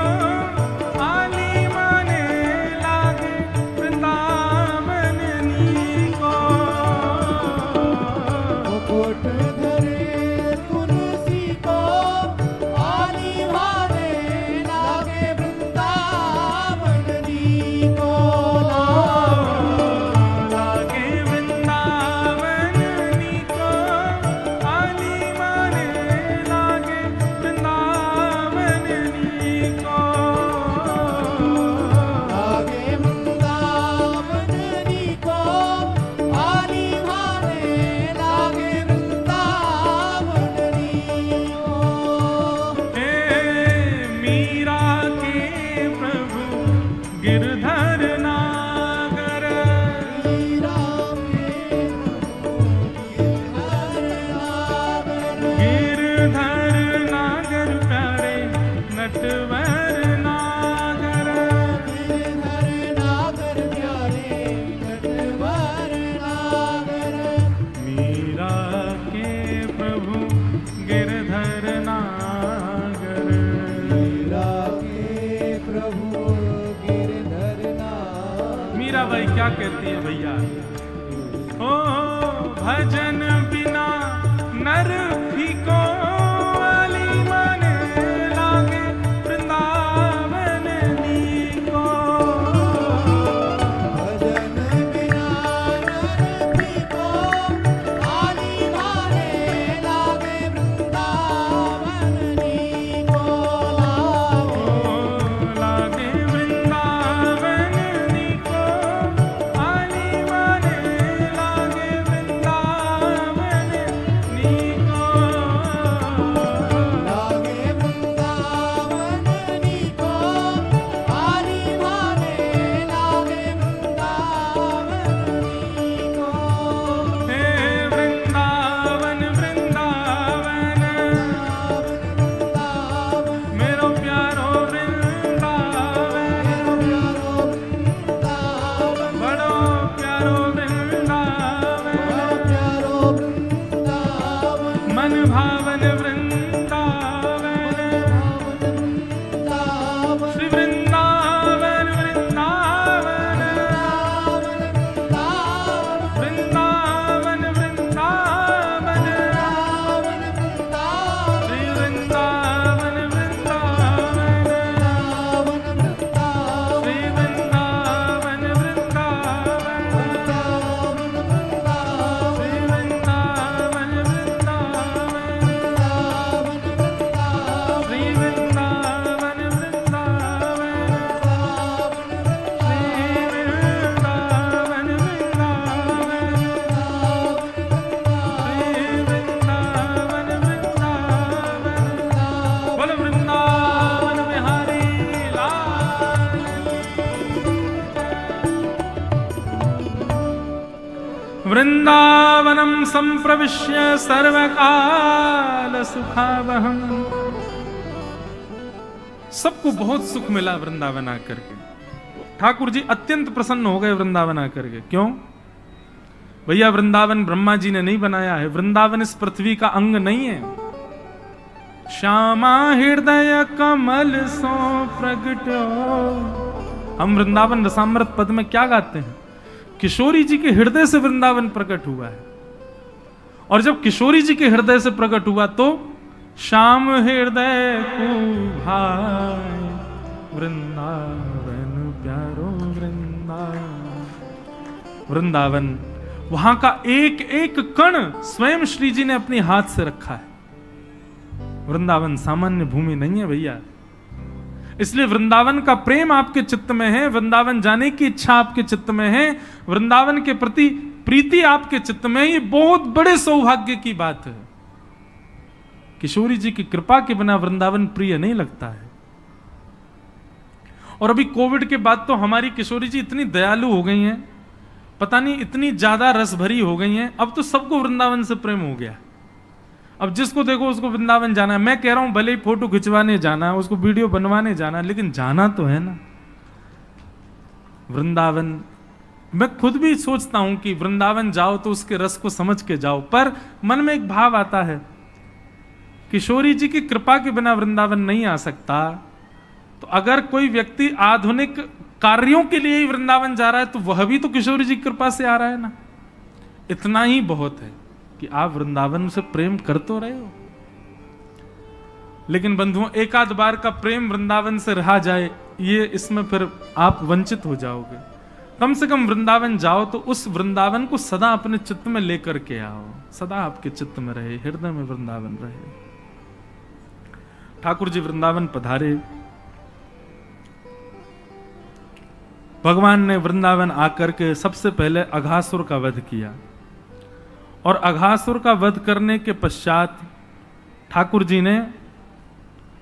भाई क्या कहती है भैया? ओ भजन बिना नर फीको, वाली माने लागे वृंदावन नीको। भजन बिना नर फीको, वाली माने लागे वृंदावन नीको। लागे वृंदावन नीको, वृंदावनम संप्रविश्य सर्वकाल सुखावहम। सबको बहुत सुख मिला वृंदावन आकर के। ठाकुर जी अत्यंत प्रसन्न हो गए वृंदावन आकर के। क्यों भैया? वृंदावन ब्रह्मा जी ने नहीं बनाया है, वृंदावन इस पृथ्वी का अंग नहीं है। श्यामा हृदय कमल सो प्रगटो। हम वृंदावन रसामृत पद में क्या गाते हैं? किशोरी जी के हृदय से वृंदावन प्रकट हुआ है। और जब किशोरी जी के हृदय से प्रकट हुआ तो श्याम हृदय को भाई वृंदावन प्यारो वृंदावन। वृंदावन, वहां का एक एक कण स्वयं श्री जी ने अपने हाथ से रखा है। वृंदावन सामान्य भूमि नहीं है भैया। इसलिए वृंदावन का प्रेम आपके चित्त में है, वृंदावन जाने की इच्छा आपके चित्त में है, वृंदावन के प्रति प्रीति आपके चित्त में, ये बहुत बड़े सौभाग्य की बात है। किशोरी जी की कृपा के बिना वृंदावन प्रिय नहीं लगता है। और अभी कोविड के बाद तो हमारी किशोरी जी इतनी दयालु हो गई हैं, पता नहीं इतनी ज्यादा रस भरी हो गई हैं, अब तो सबको वृंदावन से प्रेम हो गया। अब जिसको देखो उसको वृंदावन जाना है। मैं कह रहा हूं भले ही फोटो खिंचवाने जाना, उसको वीडियो बनवाने जाना, लेकिन जाना तो है ना वृंदावन। मैं खुद भी सोचता हूं कि वृंदावन जाओ तो उसके रस को समझ के जाओ, पर मन में एक भाव आता है, किशोरी जी की कृपा के बिना वृंदावन नहीं आ सकता। तो अगर कोई व्यक्ति आधुनिक कार्यों के लिए ही वृंदावन जा रहा है तो वह भी तो किशोरी जी की कृपा से आ रहा है ना। इतना ही बहुत है कि आप वृंदावन से प्रेम कर तो रहे हो। लेकिन बंधुओं, एक आध बार का प्रेम वृंदावन से रहा जाए, ये इसमें फिर आप वंचित हो जाओगे। कम से कम वृंदावन जाओ तो उस वृंदावन को सदा अपने चित्त में लेकर के आओ, सदा आपके चित्त में रहे, हृदय में वृंदावन रहे। ठाकुर जी वृंदावन पधारे। भगवान ने वृंदावन आकर के सबसे पहले अघासुर का वध किया, और अघासुर का वध करने के पश्चात ठाकुर जी ने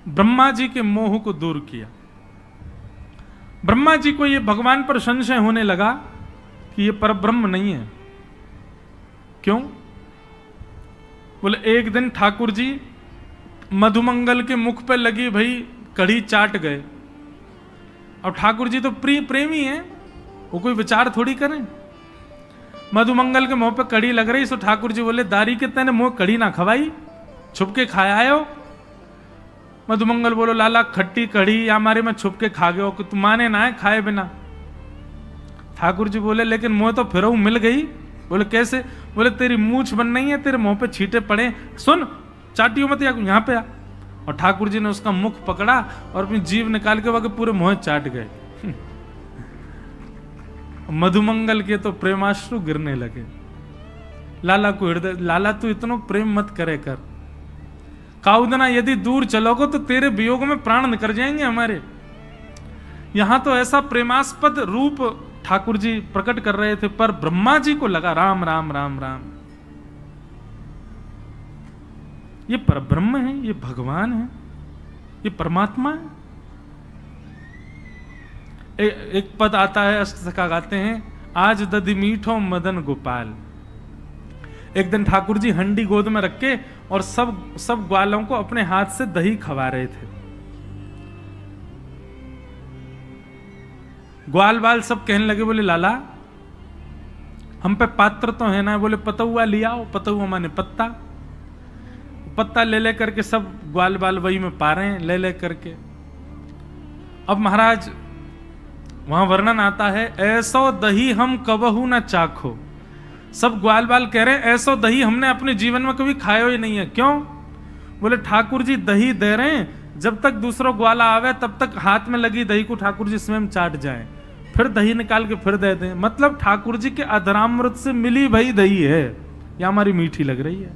ब्रह्मा जी के मोह को दूर किया। ब्रह्मा जी को यह भगवान पर संशय होने लगा कि यह परब्रह्म नहीं है। क्यों? बोले एक दिन ठाकुर जी मधुमंगल के मुख पे लगी भाई कड़ी चाट गए। अब ठाकुर जी तो प्रेमी हैं, वो कोई विचार थोड़ी करें। मधुमंगल के मुंह पे कड़ी लग रही, सो ठाकुर जी बोले दारी के तेने मुंह कड़ी ना खवाई, छुप के खाया आयो। मधुमंगल बोलो लाला खट्टी कड़ी या हमारे में छुप के खा गए हो कि तुम माने ना है खाए बिना। ठाकुर जी बोले लेकिन मुंह तो फिर मिल गई। बोले कैसे? बोले तेरी मूछ बन नहीं है, तेरे मुंह पे छींटे पड़े, सुन चाटियो मत यहाँ पे आ। और ठाकुर जी ने उसका मुख पकड़ा और अपनी जीभ निकाल के वहां पूरे मुंह चाट गए। मधुमंगल के तो प्रेमाश्रु गिरने लगे। लाला को हृदय, लाला तू इतना प्रेम मत करे कर, काउदना यदि दूर चलोगे तो तेरे वियोग में प्राण निकल जाएंगे हमारे। यहां तो ऐसा प्रेमास्पद रूप ठाकुर जी प्रकट कर रहे थे, पर ब्रह्मा जी को लगा राम राम राम राम, ये परब्रह्म है, ये भगवान है, ये परमात्मा है। एक पद आता है, अष्टसखा गाते हैं, आज दधि मीठो मदन गोपाल। एक दिन ठाकुर जी हंडी गोद में रख के और सब ग्वालों को अपने हाथ से दही खवा रहे थे। ग्वाल बाल सब कहने लगे, बोले लाला हम पे पात्र तो है ना। बोले पतुआ लिया, पतुआ माने पत्ता, पत्ता ले करके सब ग्वाल बाल वही में पा रहे हैं ले करके। अब महाराज वहां वर्णन आता है, ऐसो दही हम कबहू ना चाखो। सब ग्वाल बाल कह रहे हैं ऐसो दही हमने अपने जीवन में कभी खाया ही नहीं है। क्यों? बोले ठाकुर जी दही दे रहे हैं, जब तक दूसरा ग्वाला आवे तब तक हाथ में लगी दही को ठाकुर जी स्वयं चाट जाए, फिर दही निकाल के फिर दे दें। मतलब ठाकुर जी के अधरामृत से मिली भई दही है, या हमारी मीठी लग रही है।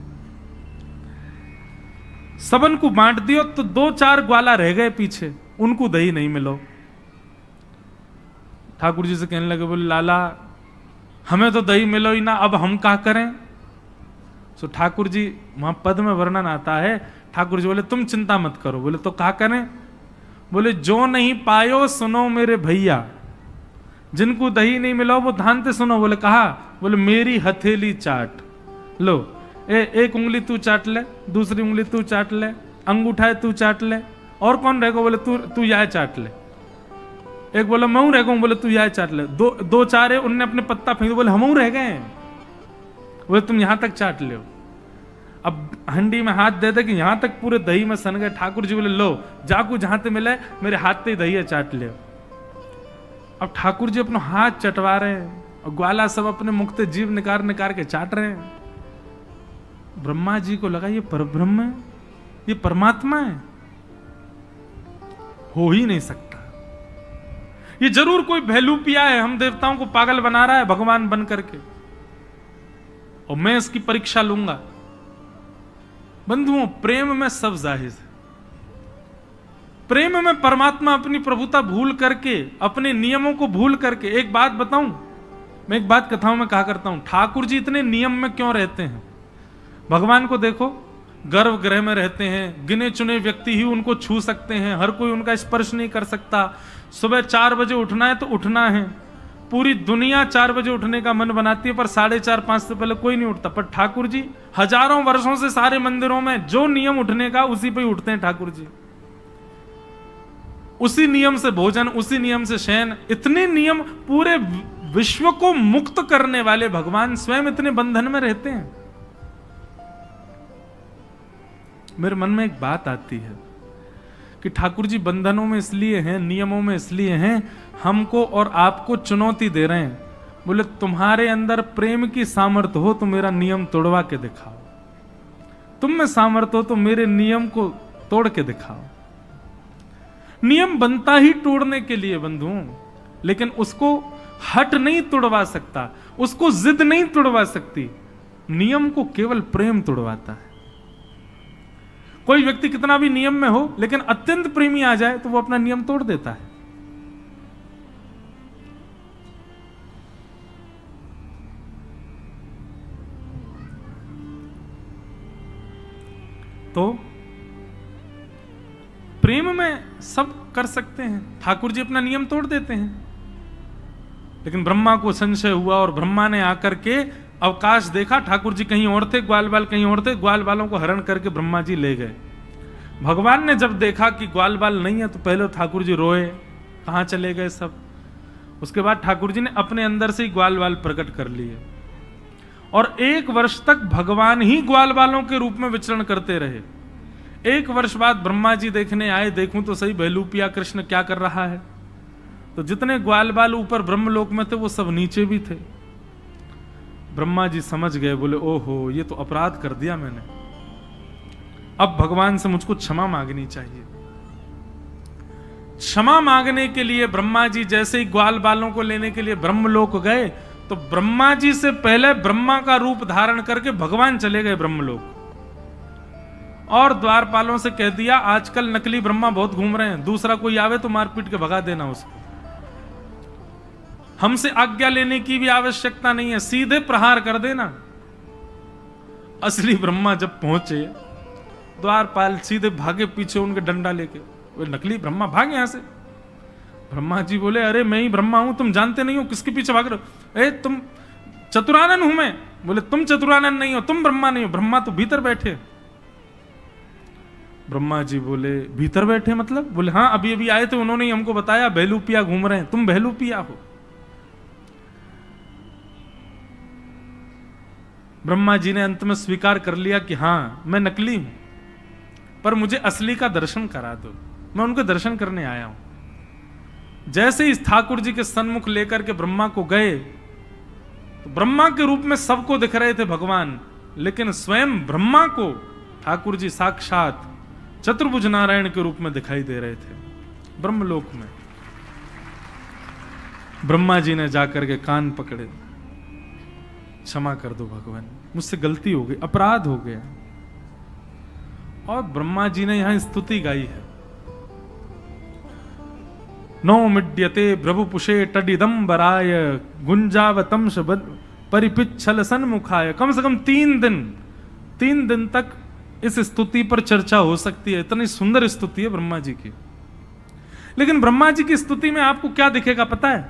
सबन को बांट दियो तो 2-4 ग्वाला रह गए पीछे, उनको दही नहीं मिलो। ठाकुर जी से कहने लगे, बोले लाला हमें तो दही मिलो ही ना, अब हम क्या करें? सो ठाकुर जी वहां पद में वर्णन आता है, ठाकुर जी बोले तुम चिंता मत करो। बोले तो क्या करें? बोले जो नहीं पायो सुनो मेरे भैया, जिनको दही नहीं मिलो वो ध्यान से सुनो। बोले कहा? बोले मेरी हथेली चाट लो, एक उंगली तू चाट ले, दूसरी उंगली तू चाट ले, अंगूठा तू चाट ले, और कौन रहेगा? बोले तू यह चाट ले। एक बोला मैं रह गया, बोले तू यह चाट ले। दो चार है, उनने अपने पत्ता फेंक, बोले हम रह गए, बोले तुम यहां तक चाट ले। अब हंडी में हाथ दे दे कि यहां तक पूरे दही में सन गए। ठाकुर जी बोले लो जाकू जहां ते मिले मेरे हाथ से दही चाट ले। अब ठाकुर जी अपना हाथ चटवा रहे हैं, और ग्वाला सब अपने मुख से जीव निकाल निकाल के चाट रहे हैं। ब्रह्मा जी को लगा ये परब्रह्म है, ये परमात्मा है, हो ही नहीं सकता, ये जरूर कोई भैलूपिया है, हम देवताओं को पागल बना रहा है भगवान बन करके, और मैं इसकी परीक्षा लूंगा। बंधुओं, प्रेम में सब जाहिर है। प्रेम में परमात्मा अपनी प्रभुता भूल करके, अपने नियमों को भूल करके, एक बात बताऊं, मैं एक बात कथाओं में कहा करता हूं, ठाकुर जी इतने नियम में क्यों रहते हैं? भगवान को देखो, गर्भगृह में रहते हैं, गिने चुने व्यक्ति ही उनको छू सकते हैं, हर कोई उनका स्पर्श नहीं कर सकता। सुबह 4 बजे उठना है तो उठना है, पूरी दुनिया 4 बजे उठने का मन बनाती है, पर 4:30-5 से पहले कोई नहीं उठता। पर ठाकुर जी हजारों वर्षों से सारे मंदिरों में जो नियम उठने का, उसी पे उठते हैं ठाकुर जी। उसी नियम से भोजन, उसी नियम से शयन, इतने नियम, पूरे विश्व को मुक्त करने वाले भगवान स्वयं इतने बंधन में रहते हैं। मेरे मन में एक बात आती है कि ठाकुर जी बंधनों में इसलिए हैं, नियमों में इसलिए हैं, हमको और आपको चुनौती दे रहे हैं। बोले तुम्हारे अंदर प्रेम की सामर्थ्य हो तो मेरा नियम तोड़वा के दिखाओ, तुम में सामर्थ्य हो तो मेरे नियम को तोड़ के दिखाओ। नियम बनता ही तोड़ने के लिए बंधुओं, लेकिन उसको हट नहीं तोड़वा सकता, उसको जिद नहीं तोड़वा सकती, नियम को केवल प्रेम तोड़वाता है। कोई व्यक्ति कितना भी नियम में हो, लेकिन अत्यंत प्रेमी आ जाए तो वो अपना नियम तोड़ देता है। तो प्रेम में सब कर सकते हैं, ठाकुर जी अपना नियम तोड़ देते हैं। लेकिन ब्रह्मा को संशय हुआ और ब्रह्मा ने आकर के अवकाश देखा, ठाकुर जी कहीं और थे, ग्वाल बाल कहीं और थे, ग्वाल बालों को हरण करके ब्रह्मा जी ले गए। भगवान ने जब देखा कि ग्वाल बाल नहीं है तो पहले ठाकुर जी रोए, कहां चले गए सब। उसके बाद ठाकुर जी ने अपने अंदर से ही ग्वाल बाल प्रकट कर लिए और 1 वर्ष तक भगवान ही ग्वाल बालों के रूप में विचरण करते रहे। 1 वर्ष बाद ब्रह्मा जी देखने आए, देखूं तो सही बहलूपिया कृष्ण क्या कर रहा है। तो जितने ग्वाल बाल ऊपर ब्रह्मलोक में थे वो सब नीचे भी थे। ब्रह्मा जी समझ गए, बोले ओहो ये तो अपराध कर दिया मैंने, अब भगवान से मुझको क्षमा मांगनी चाहिए। क्षमा मांगने के लिए ब्रह्मा जी जैसे ही ग्वाल बालों को लेने के लिए ब्रह्मलोक गए, तो ब्रह्मा जी से पहले ब्रह्मा का रूप धारण करके भगवान चले गए ब्रह्मलोक और द्वारपालों से कह दिया आजकल नकली ब्रह्मा बहुत घूम रहे हैं, दूसरा कोई आवे तो मारपीट के भगा देना उसको, हमसे आज्ञा लेने की भी आवश्यकता नहीं है, सीधे प्रहार कर देना। असली ब्रह्मा जब पहुंचे, द्वारपाल सीधे भागे पीछे उनके डंडा लेके, वो नकली ब्रह्मा भागे यहां से। ब्रह्मा जी बोले अरे मैं ही ब्रह्मा हूं, तुम जानते नहीं हो किसके पीछे भाग रहे हो? ए तुम चतुरानन हूं मैं। बोले तुम चतुरानन नहीं हो, तुम ब्रह्मा नहीं हो, ब्रह्मा तो भीतर बैठे। ब्रह्मा जी बोले भीतर बैठे मतलब? बोले हाँ अभी अभी आए थे, उन्होंने ही हमको बताया बहलूपिया घूम रहे हैं, तुम बहलूपिया हो। ब्रह्मा जी ने अंत में स्वीकार कर लिया कि हाँ मैं नकली हूं, पर मुझे असली का दर्शन करा दो, मैं उनके दर्शन करने आया हूं। जैसे ही ठाकुर जी के सन्मुख लेकर के ब्रह्मा को गए, तो ब्रह्मा के रूप में सबको दिख रहे थे भगवान, लेकिन स्वयं ब्रह्मा को ठाकुर जी साक्षात चतुर्भुज नारायण के रूप में दिखाई दे रहे थे ब्रह्मलोक में। ब्रह्मा जी ने जाकर के कान पकड़े, क्षमा कर दो भगवान, मुझसे गलती हो गई, अपराध हो गया। और ब्रह्मा जी ने यहां स्तुति गाई है, नो मिड्यते प्रभुपुषे टडिदंबराय गुंजावतम परिपिच्छल सन्मुखाय। कम से कम 3 दिन तक इस स्तुति पर चर्चा हो सकती है, इतनी सुंदर स्तुति है ब्रह्मा जी की। लेकिन ब्रह्मा जी की स्तुति में आपको क्या दिखेगा पता है?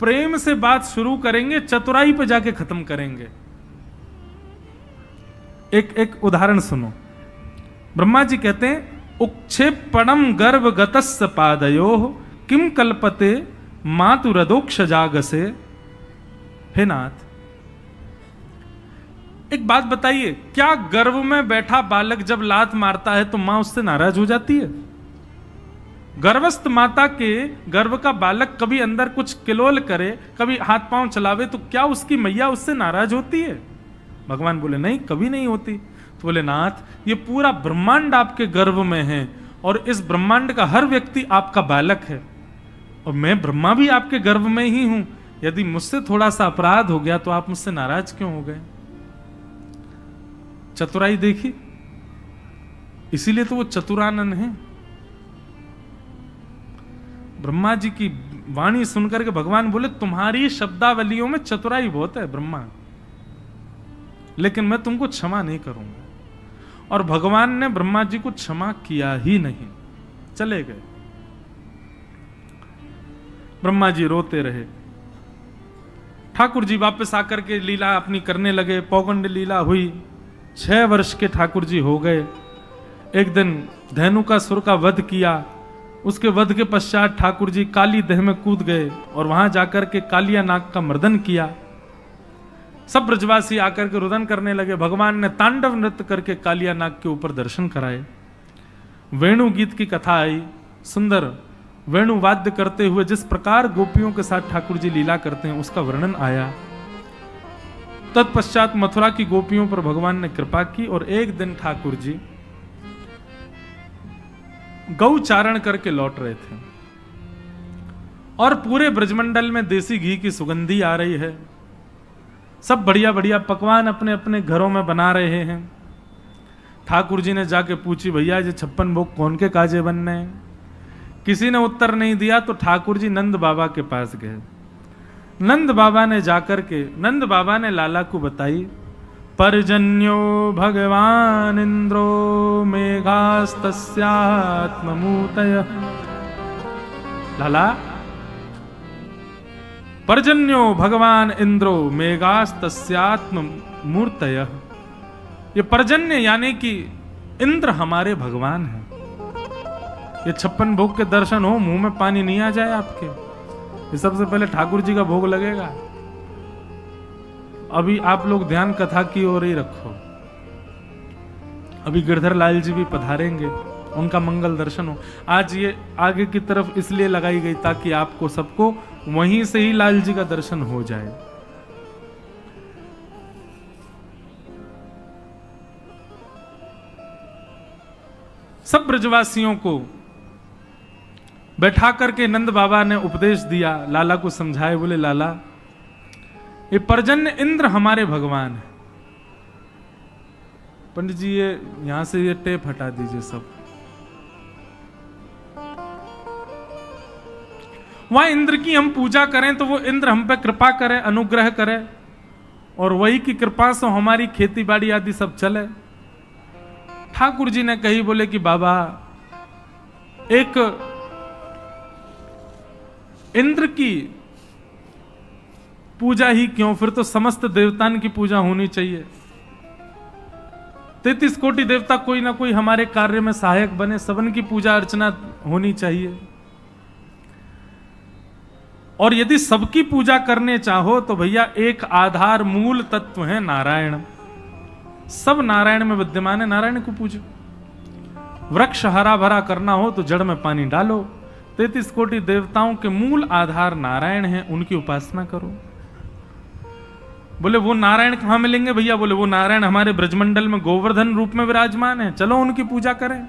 प्रेम से बात शुरू करेंगे, चतुराई पे जाके खत्म करेंगे। एक उदाहरण सुनो। ब्रह्मा जी कहते हैं उक्षेपणम गर्भ गतस्य पादयो किम कल्पते मातुरदोक्ष जागसे। हे नाथ, एक बात बताइए, क्या गर्भ में बैठा बालक जब लात मारता है तो मां उससे नाराज हो जाती है? गर्भस्थ माता के गर्भ का बालक कभी अंदर कुछ किलोल करे, कभी हाथ पांव चलावे, तो क्या उसकी मैया उससे नाराज होती है? भगवान बोले नहीं, कभी नहीं होती। तो बोले नाथ, ये पूरा ब्रह्मांड आपके गर्भ में है और इस ब्रह्मांड का हर व्यक्ति आपका बालक है और मैं ब्रह्मा भी आपके गर्भ में ही हूं। यदि मुझसे थोड़ा सा अपराध हो गया तो आप मुझसे नाराज क्यों हो गए? चतुराई देखी, इसीलिए तो वो चतुरानन है। ब्रह्मा जी की वाणी सुनकर के भगवान बोले तुम्हारी शब्दावलियों में चतुराई बहुत है ब्रह्मा, लेकिन मैं तुमको क्षमा नहीं करूंगा। और भगवान ने ब्रह्मा जी को क्षमा किया ही नहीं, चले गए। ब्रह्मा जी रोते रहे। ठाकुर जी वापस आकर के लीला अपनी करने लगे। पौगंड लीला हुई। 6 वर्ष के ठाकुर जी हो गए। एक दिन धेनुकासुर का वध किया। उसके वध के पश्चात ठाकुर जी काली देह में कूद गए और वहां जाकर के कालिया नाग का मर्दन किया। सब ब्रजवासी आकर के रुदन करने लगे। भगवान ने तांडव नृत्य करके कालिया नाग के ऊपर दर्शन कराए। वेणु गीत की कथा आई। सुंदर वेणु वाद्य करते हुए जिस प्रकार गोपियों के साथ ठाकुर जी लीला करते हैं उसका वर्णन आया। तत्पश्चात मथुरा की गोपियों पर भगवान ने कृपा की और एक दिन ठाकुर जी गौ चारण करके लौट रहे थे और पूरे ब्रजमंडल में देसी घी की सुगंधी आ रही है। सब बढ़िया बढ़िया पकवान अपने अपने घरों में बना रहे हैं। ठाकुर जी ने जाके पूछी, भैया ये 56 भोग कौन के काजे बनने हैं? किसी ने उत्तर नहीं दिया तो ठाकुर जी नंद बाबा के पास गए। नंद बाबा ने जाकर के नंद बाबा ने लाला को बताई, पर्जन्यो भगवान इंद्रो मेघास्तस्यात्ममूतय। लाला, पर्जन्यो भगवान इंद्रो मेघास्तस्यात्म मूर्तय। ये पर्जन्य यानी कि इंद्र हमारे भगवान हैं। ये 56 भोग के दर्शन हो, मुंह में पानी नहीं आ जाए आपके। ये सबसे पहले ठाकुर जी का भोग लगेगा। अभी आप लोग ध्यान कथा की ओर ही रखो। अभी गिरधर लाल जी भी पधारेंगे, उनका मंगल दर्शन हो। आज ये आगे की तरफ इसलिए लगाई गई ताकि आपको सबको वहीं से ही लाल जी का दर्शन हो जाए। सब ब्रजवासियों को बैठा करके नंद बाबा ने उपदेश दिया, लाला को समझाए। बोले लाला, ये पर्जन्य इंद्र हमारे भगवान है। पंडित जी ये यहां से ये टेप हटा दीजिए सब। वहां इंद्र की हम पूजा करें तो वो इंद्र हम पे कृपा करे, अनुग्रह करे और वही की कृपा से हमारी खेती बाड़ी आदि सब चले। ठाकुर जी ने कही, बोले कि बाबा एक इंद्र की पूजा ही क्यों, फिर तो समस्त देवताओं की पूजा होनी चाहिए। 33 कोटि देवता कोई ना कोई हमारे कार्य में सहायक बने, सबन की पूजा अर्चना होनी चाहिए। और यदि सबकी पूजा करने चाहो तो भैया एक आधार मूल तत्व है नारायण। सब नारायण में विद्यमान है, नारायण को पूजो। वृक्ष हरा भरा करना हो तो जड़ में पानी डालो। 33 कोटि देवताओं के मूल आधार नारायण है, उनकी उपासना करो। बोले वो नारायण कहां मिलेंगे भैया? बोले वो नारायण हमारे ब्रजमंडल में गोवर्धन रूप में विराजमान है, चलो उनकी पूजा करें।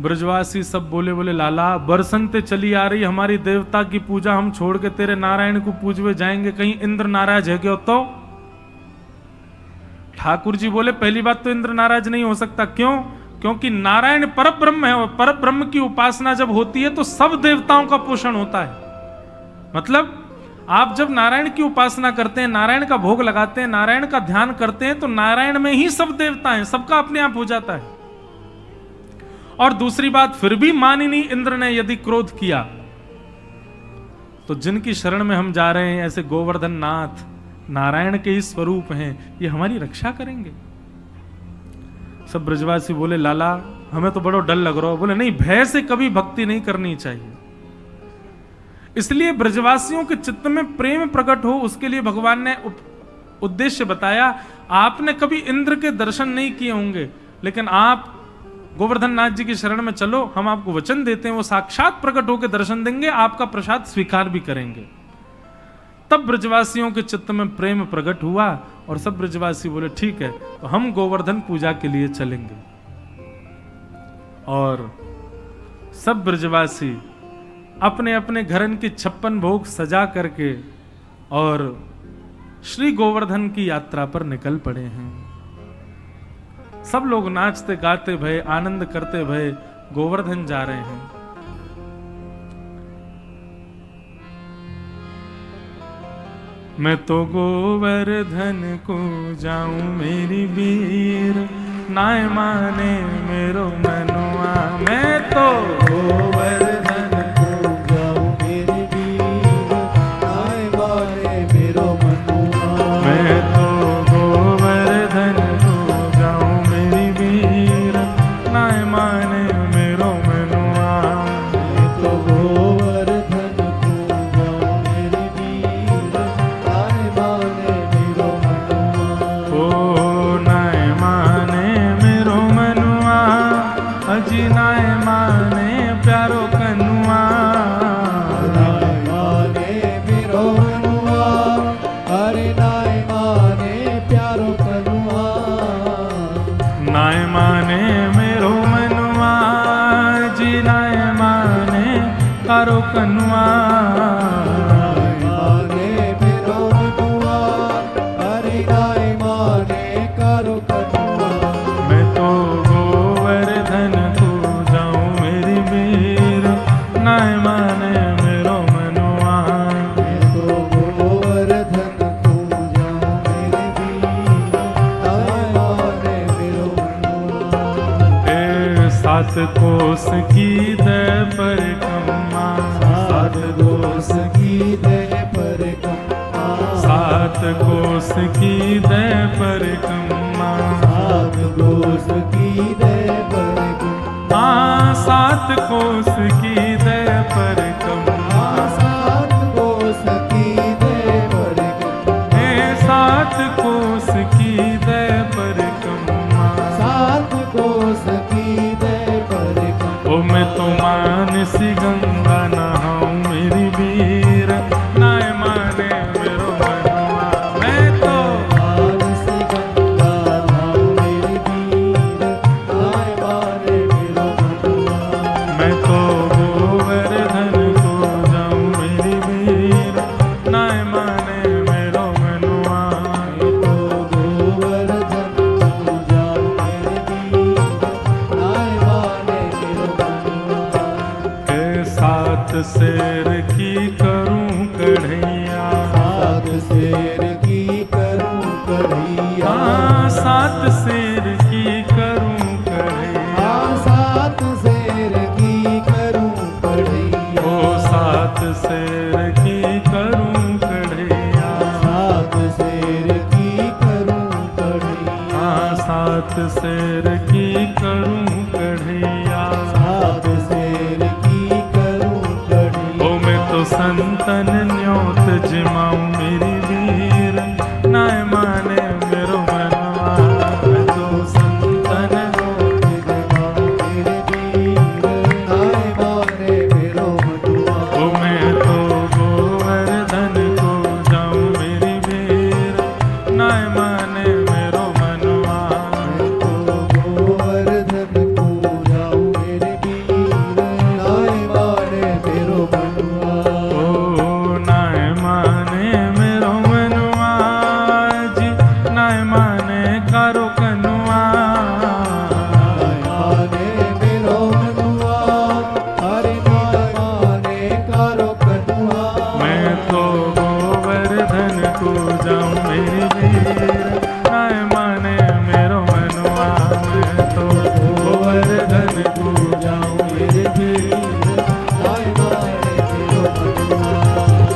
ब्रजवासी सब बोले, बोले लाला बरसंते चली आ रही हमारी देवता की पूजा, हम छोड़ के तेरे नारायण को पूजवे जाएंगे, कहीं इंद्र नाराज है क्या? तो ठाकुर जी बोले पहली बात तो इंद्र नाराज नहीं हो सकता। क्यों? क्योंकि नारायण परब्रह्म है और परब्रह्म की उपासना जब होती है तो सब देवताओं का पोषण होता है। मतलब आप जब नारायण की उपासना करते हैं, नारायण का भोग लगाते हैं, नारायण का ध्यान करते हैं तो नारायण में ही सब देवता हैं, सबका अपने आप हो जाता है। और दूसरी बात, फिर भी मानिनी इंद्र ने यदि क्रोध किया तो जिनकी शरण में हम जा रहे हैं ऐसे गोवर्धन नाथ नारायण के ही स्वरूप हैं, ये हमारी रक्षा करेंगे। सब ब्रजवासी बोले लाला हमें तो बड़ा डर लग रहा हो। बोले नहीं, भय से कभी भक्ति नहीं करनी चाहिए। इसलिए ब्रजवासियों के चित्त में प्रेम प्रकट हो उसके लिए भगवान ने उद्देश्य बताया। आपने कभी इंद्र के दर्शन नहीं किए होंगे, लेकिन आप गोवर्धन नाथ जी की शरण में चलो, हम आपको वचन देते हैं, वो साक्षात प्रकट होकर दर्शन देंगे, आपका प्रसाद स्वीकार भी करेंगे। तब ब्रजवासियों के चित्त में प्रेम प्रकट हुआ और सब ब्रजवासी बोले ठीक है, तो हम गोवर्धन पूजा के लिए चलेंगे। और सब ब्रजवासी अपने अपने घरन की 56 भोग सजा करके और श्री गोवर्धन की यात्रा पर निकल पड़े हैं। सब लोग नाचते गाते भये, आनंद करते भये गोवर्धन जा रहे हैं। मैं तो गोवर्धन को जाऊं मेरी वीर, नाय माने मेरो मनुआ। मैं तो गोवर्धन को जाऊं मेरी वीर, नाय माने मेरो मनुआ। मैं तो गोवर्धन को जाऊं मेरी वीर, नाय माने मेरो मनुआ। मैं तो गोवर्धन को जाऊं मेरी वीर, नाय माने मेरो मनुआ। ओ नाय माने मेरो मनुआ, अजी नाय माने प्यारो कनुआ। नाय माने मेरो मनुआ, अरे नाय माने प्यारो कनुआ। नाय माने मेरो मनुआ, जी नाय माने प्यारो कनुआ। नाय माने मेरो मनुआ, अरे नाय माने प्यारो कनुआ। मैं तो गोवर्धन को जाऊं मेरी वीर, नाय माने मेरो मनुआ। मैं तो गोवर्धन को जाऊं मेरी वीर, नाय माने मेरो मनुआ। ए 7 कोस की दे परिक्रमा, 7 कोस की दे परिक्रमा। 7 कोस की दे परिक्रमा, 7 कोस की दे परिक्रमा। 7 कोस की दे परिक्रमा, 7 कोस की दे परिक्रमा। 7 कोस की दे परिक्रमा, 7 कोस की दे परिक्रमा। ओ मैं तो मानसी गंगा नहाऊं मेरी वीर, नाय माने मेरो मनुआ। मैं तो मानसी गंगा नहाऊं मेरी वीर, नाय माने मेरो मनुआ। मैं तो गोवर्धन को जाऊं मेरी वीर, नाय माने मेरो मनुआ। मैं तो गोवर्धन को जाऊं मेरी वीर, नाय माने मेरो मनुआ। के 7 शेर की करूं कढ़ैया, 7 शेर की करूं कढ़ैया। 7 शेर की करूं कढ़ैया, 7 शेर की करूं कढ़ैया। ओ 7 शेर की करूं कढ़ैया, 7 शेर की करूं कढ़ैया। 7 शेर की करूं कढ़ैया, 7 शेर की करूं कढ़ैया। ओ मैं तो संतन न्योत जिमाऊं मेरी वीर, नाय माने मेरो मनुआ। मैं तो संतन न्योत जिमाऊं मेरी वीर, नाय माने मेरो मनुआ। ओ मैं तो गोवर्धन को जाऊं मेरी वीर, नाय माने मेरो मनुआ। मैं तो गोवर्धन को जाऊं मेरी वीर, नाय माने मेरो मनुआ। ओ नाय माने मेरो मनुआ, जी नाय माने कारो कनुआ। नाय माने मेरो मनुआ, अरे नाय माने कारो कनुआ। मैं तो गोवर्धन को जाऊं मेरी वीर, नाय माने मेरो मनुआ। मैं तो गोवर्धन को जाऊं मेरी वीर, नाय माने मेरो मनुआ।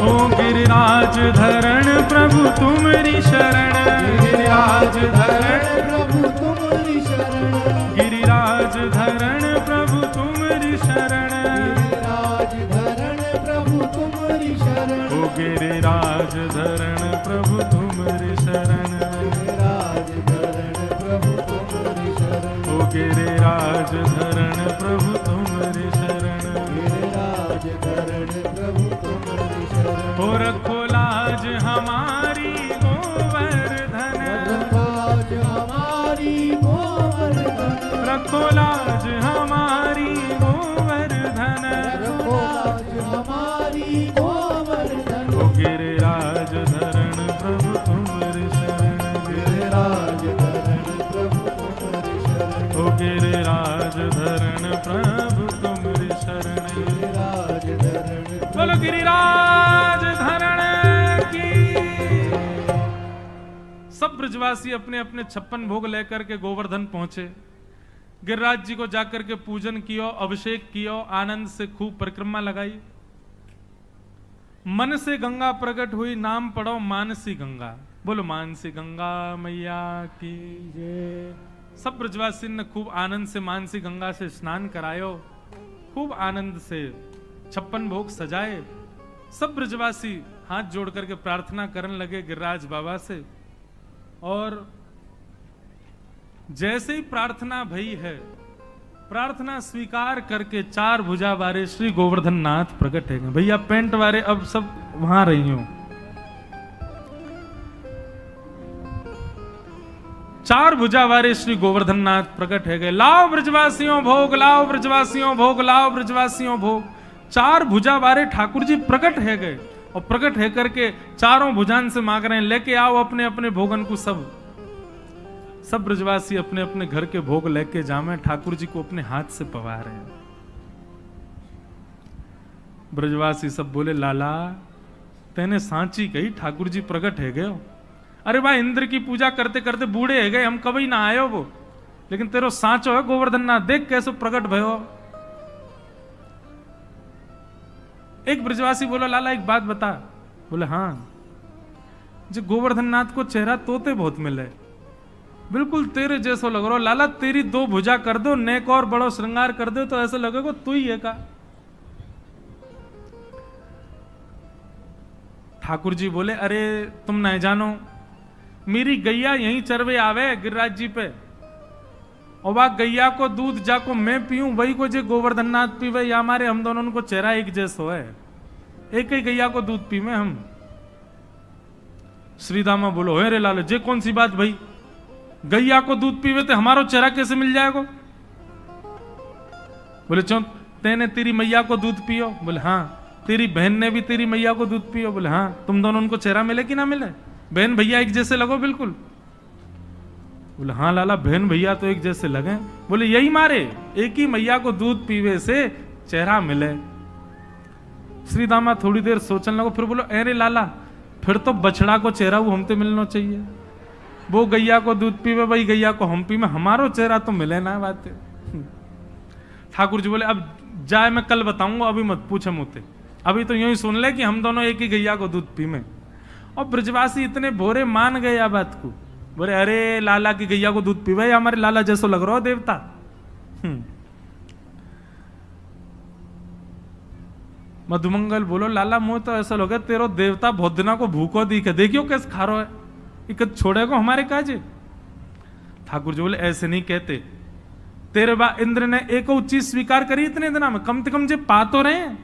ओ गिरिराज धरण प्रभु तुम्हारी शरण, गिरिराज धरण प्रभु तुम्हारी शरण। गिरिराज धरण प्रभु तुम्हारी शरण, गिरिराज धरण प्रभु तुम्हारी शरण। ओ गिरिराज धरण प्रभु तुम्हारी शरण, गिरिराज धरण प्रभु तुम्हारी शरण। ओ गिरिराज धरण प्रभु तुम्हारी शरण, गिरिराज धरण प्रभु तुम्हारी शरण। हो रखो लाज हमारी गोवर्धन, लाज हमारी गोवर्धन, रखो लाज हमारी गोवर्धन, लाज हमारी गोवर्धन। हो गिरिराज धरण प्रभु तुम्हारी शरण, गिरिराज धरण प्रभु तुम्हारी शरण, हो गिरिराज धरण प्रभु तुम्हारी शरण। गिरिराज धरण बोलो गिरिराज धरण की। सब ब्रजवासी अपने अपने 56 भोग लेकर के गोवर्धन पहुंचे। गिरिराज जी को जाकर के पूजन कियो, अभिषेक कियो, आनंद से खूब परिक्रमा लगाई। मन से गंगा प्रकट हुई, नाम पढ़ो मानसी गंगा। बोलो मानसी गंगा मैया की जय। सब ब्रजवासी ने खूब आनंद से मानसी गंगा से स्नान करायो, खूब आनंद से 56 भोग सजाए। सब ब्रजवासी हाथ जोड़ करके प्रार्थना करने लगे गिरिराज बाबा से। और जैसे ही प्रार्थना भई है, प्रार्थना स्वीकार करके 4 भुजा वाले श्री गोवर्धन नाथ प्रकट है। भैया पेंट वाले अब सब वहां रही हूं। 4 भुजा वाले श्री गोवर्धन नाथ प्रकट है गए। लाओ ब्रजवासियों भोग, लाओ ब्रजवासियों भोग, लाओ ब्रजवासियों भोग। 4 भुजा वाले ठाकुर जी प्रकट है गए और प्रकट है करके चारों भुजान से मांग रहे हैं, लेके आओ अपने अपने भोगन को। सब ब्रजवासी अपने अपने घर के भोग लेके जामे, ठाकुर जी को अपने हाथ से पवा रहे हैं। ब्रजवासी सब बोले लाला तेने सांची कही, ठाकुर जी प्रकट है गए। अरे भाई इंद्र की पूजा करते करते बूढ़े है गए, हम कभी ना आयो वो, लेकिन तेरो सांचो है गोवर्धन नाथ, देख कैसे प्रकट भयो। एक ब्रजवासी बोला लाला एक बात बता। बोले हाँ, जो गोवर्धन नाथ को चेहरा तोते बहुत मिले, बिल्कुल तेरे जैसो लग रहा। लाला तेरी 2 भुजा कर दो, नेक और बड़ो श्रृंगार कर दो, तो ऐसा लगेगा तू ही है का। ठाकुर जी बोले अरे तुम नहीं जानो, मेरी गैया यहीं चरवे आवे गिरिराज जी पे, और वह गैया को दूध जाको मैं पीऊं, वही को जे गोवर्धन नाथ पीवे, या हमारे हम दोनों को चेहरा एक जैसो है, एक ही गैया को दूध पीवे हम। श्रीदामा बोलो हे रे लाल, जे कौन सी बात भाई, गैया को दूध पीवे तो हमारो चेहरा कैसे मिल जाएगा। बोले चो तेने तेरी मैया को दूध पियो। बोले हाँ। तेरी बहन ने भी तेरी मैया को दूध पियो। बोले हाँ। तुम दोनों उनको चेहरा मिले कि ना मिले, बहन भैया एक जैसे लगो बिल्कुल। बोले हाँ लाला बहन भैया तो एक जैसे लगे। बोले यही मारे एक ही मैया को दूध पीवे से चेहरा मिले। श्री दामा थोड़ी देर सोचने लगो, फिर बोलो अरे लाला फिर तो बछड़ा को चेहरा वो हमते मिलना चाहिए, वो गैया को दूध पीवे वही गैया को हम पीवे, हमारो चेहरा तो मिले ना। बात ठाकुर जी बोले अब जाए मैं कल बताऊंगा, अभी मत पूछे मुझे, अभी तो यूं ही सुन ले कि हम दोनों एक ही गैया को दूध पीवे। और ब्रजवासी इतने भोरे मान गए आ बात को, बोले अरे लाला की गैया को दूध पीवे, हमारे लाला जैसो लग रहा हो देवता। मधुमंगल बोलो लाला मुंह तो ऐसा लगे तेरो देवता बहुत दिना को भूखो दिखे, देखियो कैसे खारो है, इकत छोड़ेगा हमारे काजे। ठाकुर जी बोले ऐसे नहीं कहते, तेरे बा इंद्र ने एक चीज स्वीकार करी इतने दिना में, कम से कम जे पा तो रहे हैं।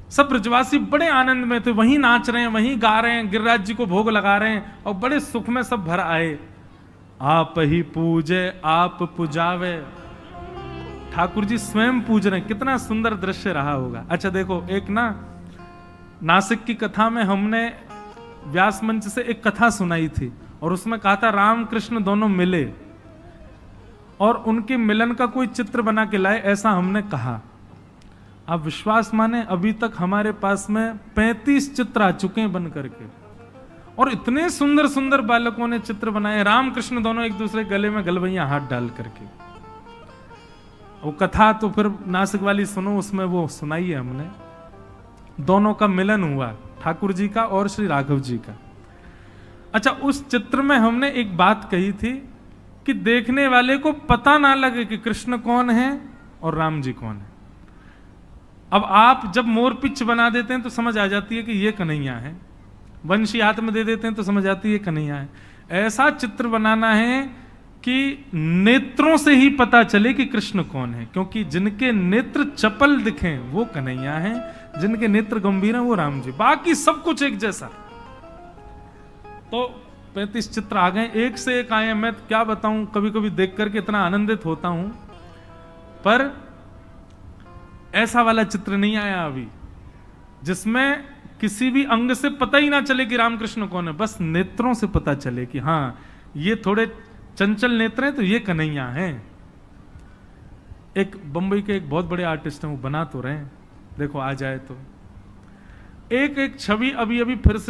सब ब्रजवासी बड़े आनंद में थे, वहीं नाच रहे हैं, वहीं गा रहे हैं, गिरिराज जी को भोग लगा रहे हैं और बड़े सुख में सब भर आए। आप ही पूजे आप पुजावे, ठाकुर जी स्वयं पूज रहे हैं। कितना सुंदर दृश्य रहा होगा। अच्छा देखो, एक ना नासिक की कथा में हमने व्यास मंच से एक कथा सुनाई थी और उसमें कहा था राम कृष्ण दोनों मिले और उनके मिलन का कोई चित्र बना के लाए, ऐसा हमने कहा। आप विश्वास माने अभी तक हमारे पास में 35 चित्र आ चुके हैं बन करके, और इतने सुंदर सुंदर बालकों ने चित्र बनाए, राम कृष्ण दोनों एक दूसरे गले में गलवैया हाथ डाल करके। वो कथा तो फिर नासिक वाली सुनो, उसमें वो सुनाई है हमने, दोनों का मिलन हुआ, ठाकुर जी का और श्री राघव जी का। अच्छा, उस चित्र में हमने एक बात कही थी कि देखने वाले को पता ना लगे कि कृष्ण कौन है और राम जी कौन है। अब आप जब मोर पिच बना देते हैं तो समझ आ जाती है कि ये कन्हैया है, वंशी हाथ में दे देते हैं तो समझ आती है कन्हैया है। ऐसा चित्र बनाना है कि नेत्रों से ही पता चले कि कृष्ण कौन है, क्योंकि जिनके नेत्र चपल दिखें वो कन्हैया हैं, जिनके नेत्र गंभीर हैं वो राम जी, बाकी सब कुछ एक जैसा। तो 35 चित्र आ गए, एक से एक आए हैं। मैं क्या बताऊं, कभी कभी देख करके इतना आनंदित होता हूं, पर ऐसा वाला चित्र नहीं आया अभी जिसमें किसी भी अंग से पता ही ना चले कि रामकृष्ण कौन है, बस नेत्रों से पता चले कि हाँ ये थोड़े चंचल नेत्र हैं तो ये कन्हैया हैं। एक बंबई के एक बहुत बड़े आर्टिस्ट हैं, वो बना तो रहे हैं, देखो आ जाए तो एक एक छवि अभी अभी फिर से